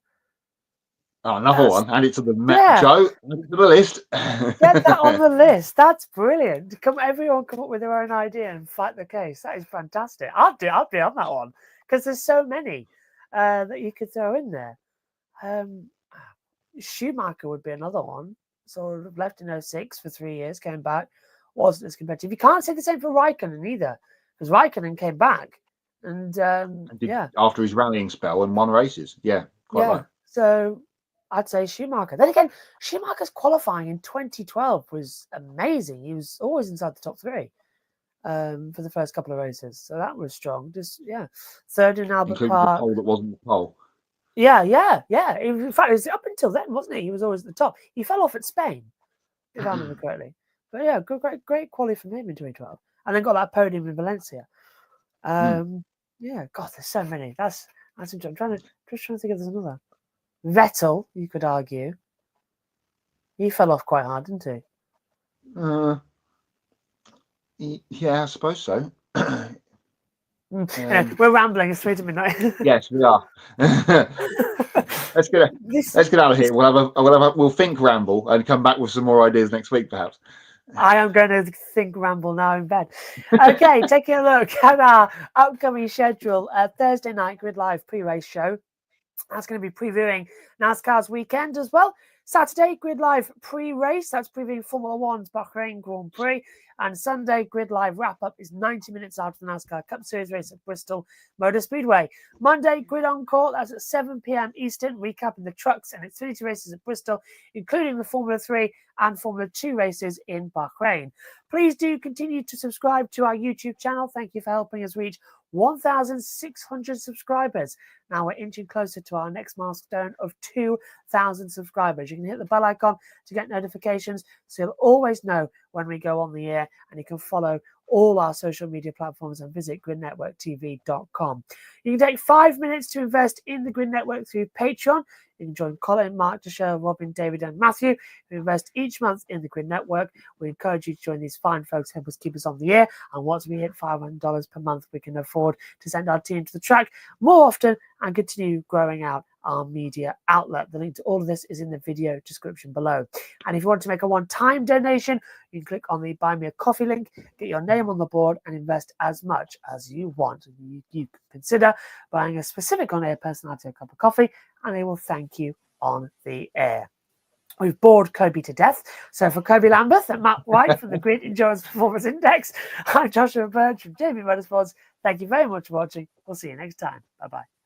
Oh, another one. Add it to the Joe. Add it to the list. Get that on the list. That's brilliant. Everyone come up with their own idea and fight the case. That is fantastic. I'll be on that one because there's so many that you could throw in there. Schumacher would be another one. Sort of left in 06 for 3 years, came back, wasn't as competitive. You can't say the same for Raikkonen either, because Raikkonen came back and after his rallying spell and won races. Yeah, quite right. So I'd say Schumacher. Then again, Schumacher's qualifying in 2012 was amazing. He was always inside the top 3 for the first couple of races, so that was strong. Third in Albert Park. The pole that wasn't the pole. Yeah. In fact, it was up until then, wasn't he? He was always at the top. He fell off at Spain, if I remember correctly. But yeah, great quality from him in 2012, and then got that podium in Valencia. Yeah, God, there's so many. That's interesting. I'm trying to think if there's another. Vettel, you could argue. He fell off quite hard, didn't he? Yeah, I suppose so. We're rambling. It's 3 to midnight. Yes, we are. Let's get out of here. We'll think ramble and come back with some more ideas next week, perhaps. I am going to think ramble now in bed. Okay, taking a look at our upcoming schedule. Thursday night Grid Live pre-race show. That's going to be previewing NASCAR's weekend as well. Saturday, Grid Live pre-race. That's previewing Formula One's Bahrain Grand Prix. And Sunday, Grid Live wrap-up is 90 minutes after the NASCAR Cup Series race at Bristol Motor Speedway. Monday, Grid Encore. That's at 7 p.m. Eastern, recapping the trucks and Xfinity races at Bristol, including the Formula 3 and Formula 2 races in Bahrain. Please do continue to subscribe to our YouTube channel. Thank you for helping us reach 1,600 subscribers. Now we're inching closer to our next milestone of 2,000 subscribers. You can hit the bell icon to get notifications so you'll always know when we go on the air, and you can follow all our social media platforms and visit gridnetworktv.com. You can take 5 minutes to invest in the Grid Network through Patreon. You can join Colin, Mark, Deshelle, Robin, David, and Matthew, who invest each month in the Grid Network. We encourage you to join these fine folks, help us keep us on the air. And once we hit $500 per month, we can afford to send our team to the track more often and continue growing out our media outlet. The link to all of this is in the video description below. And if you want to make a one-time donation, you can click on the Buy Me a Coffee link, get your name on the board, and invest as much as you want. You can consider buying a specific on-air personality a cup of coffee, and they will thank you on the air. We've bored Kobe to death. So for Kobe Lambeth and Matt White from the Grid Endurance Performance Index, I'm Joshua Burns from JB Motorsports. Thank you very much for watching. We'll see you next time. Bye-bye.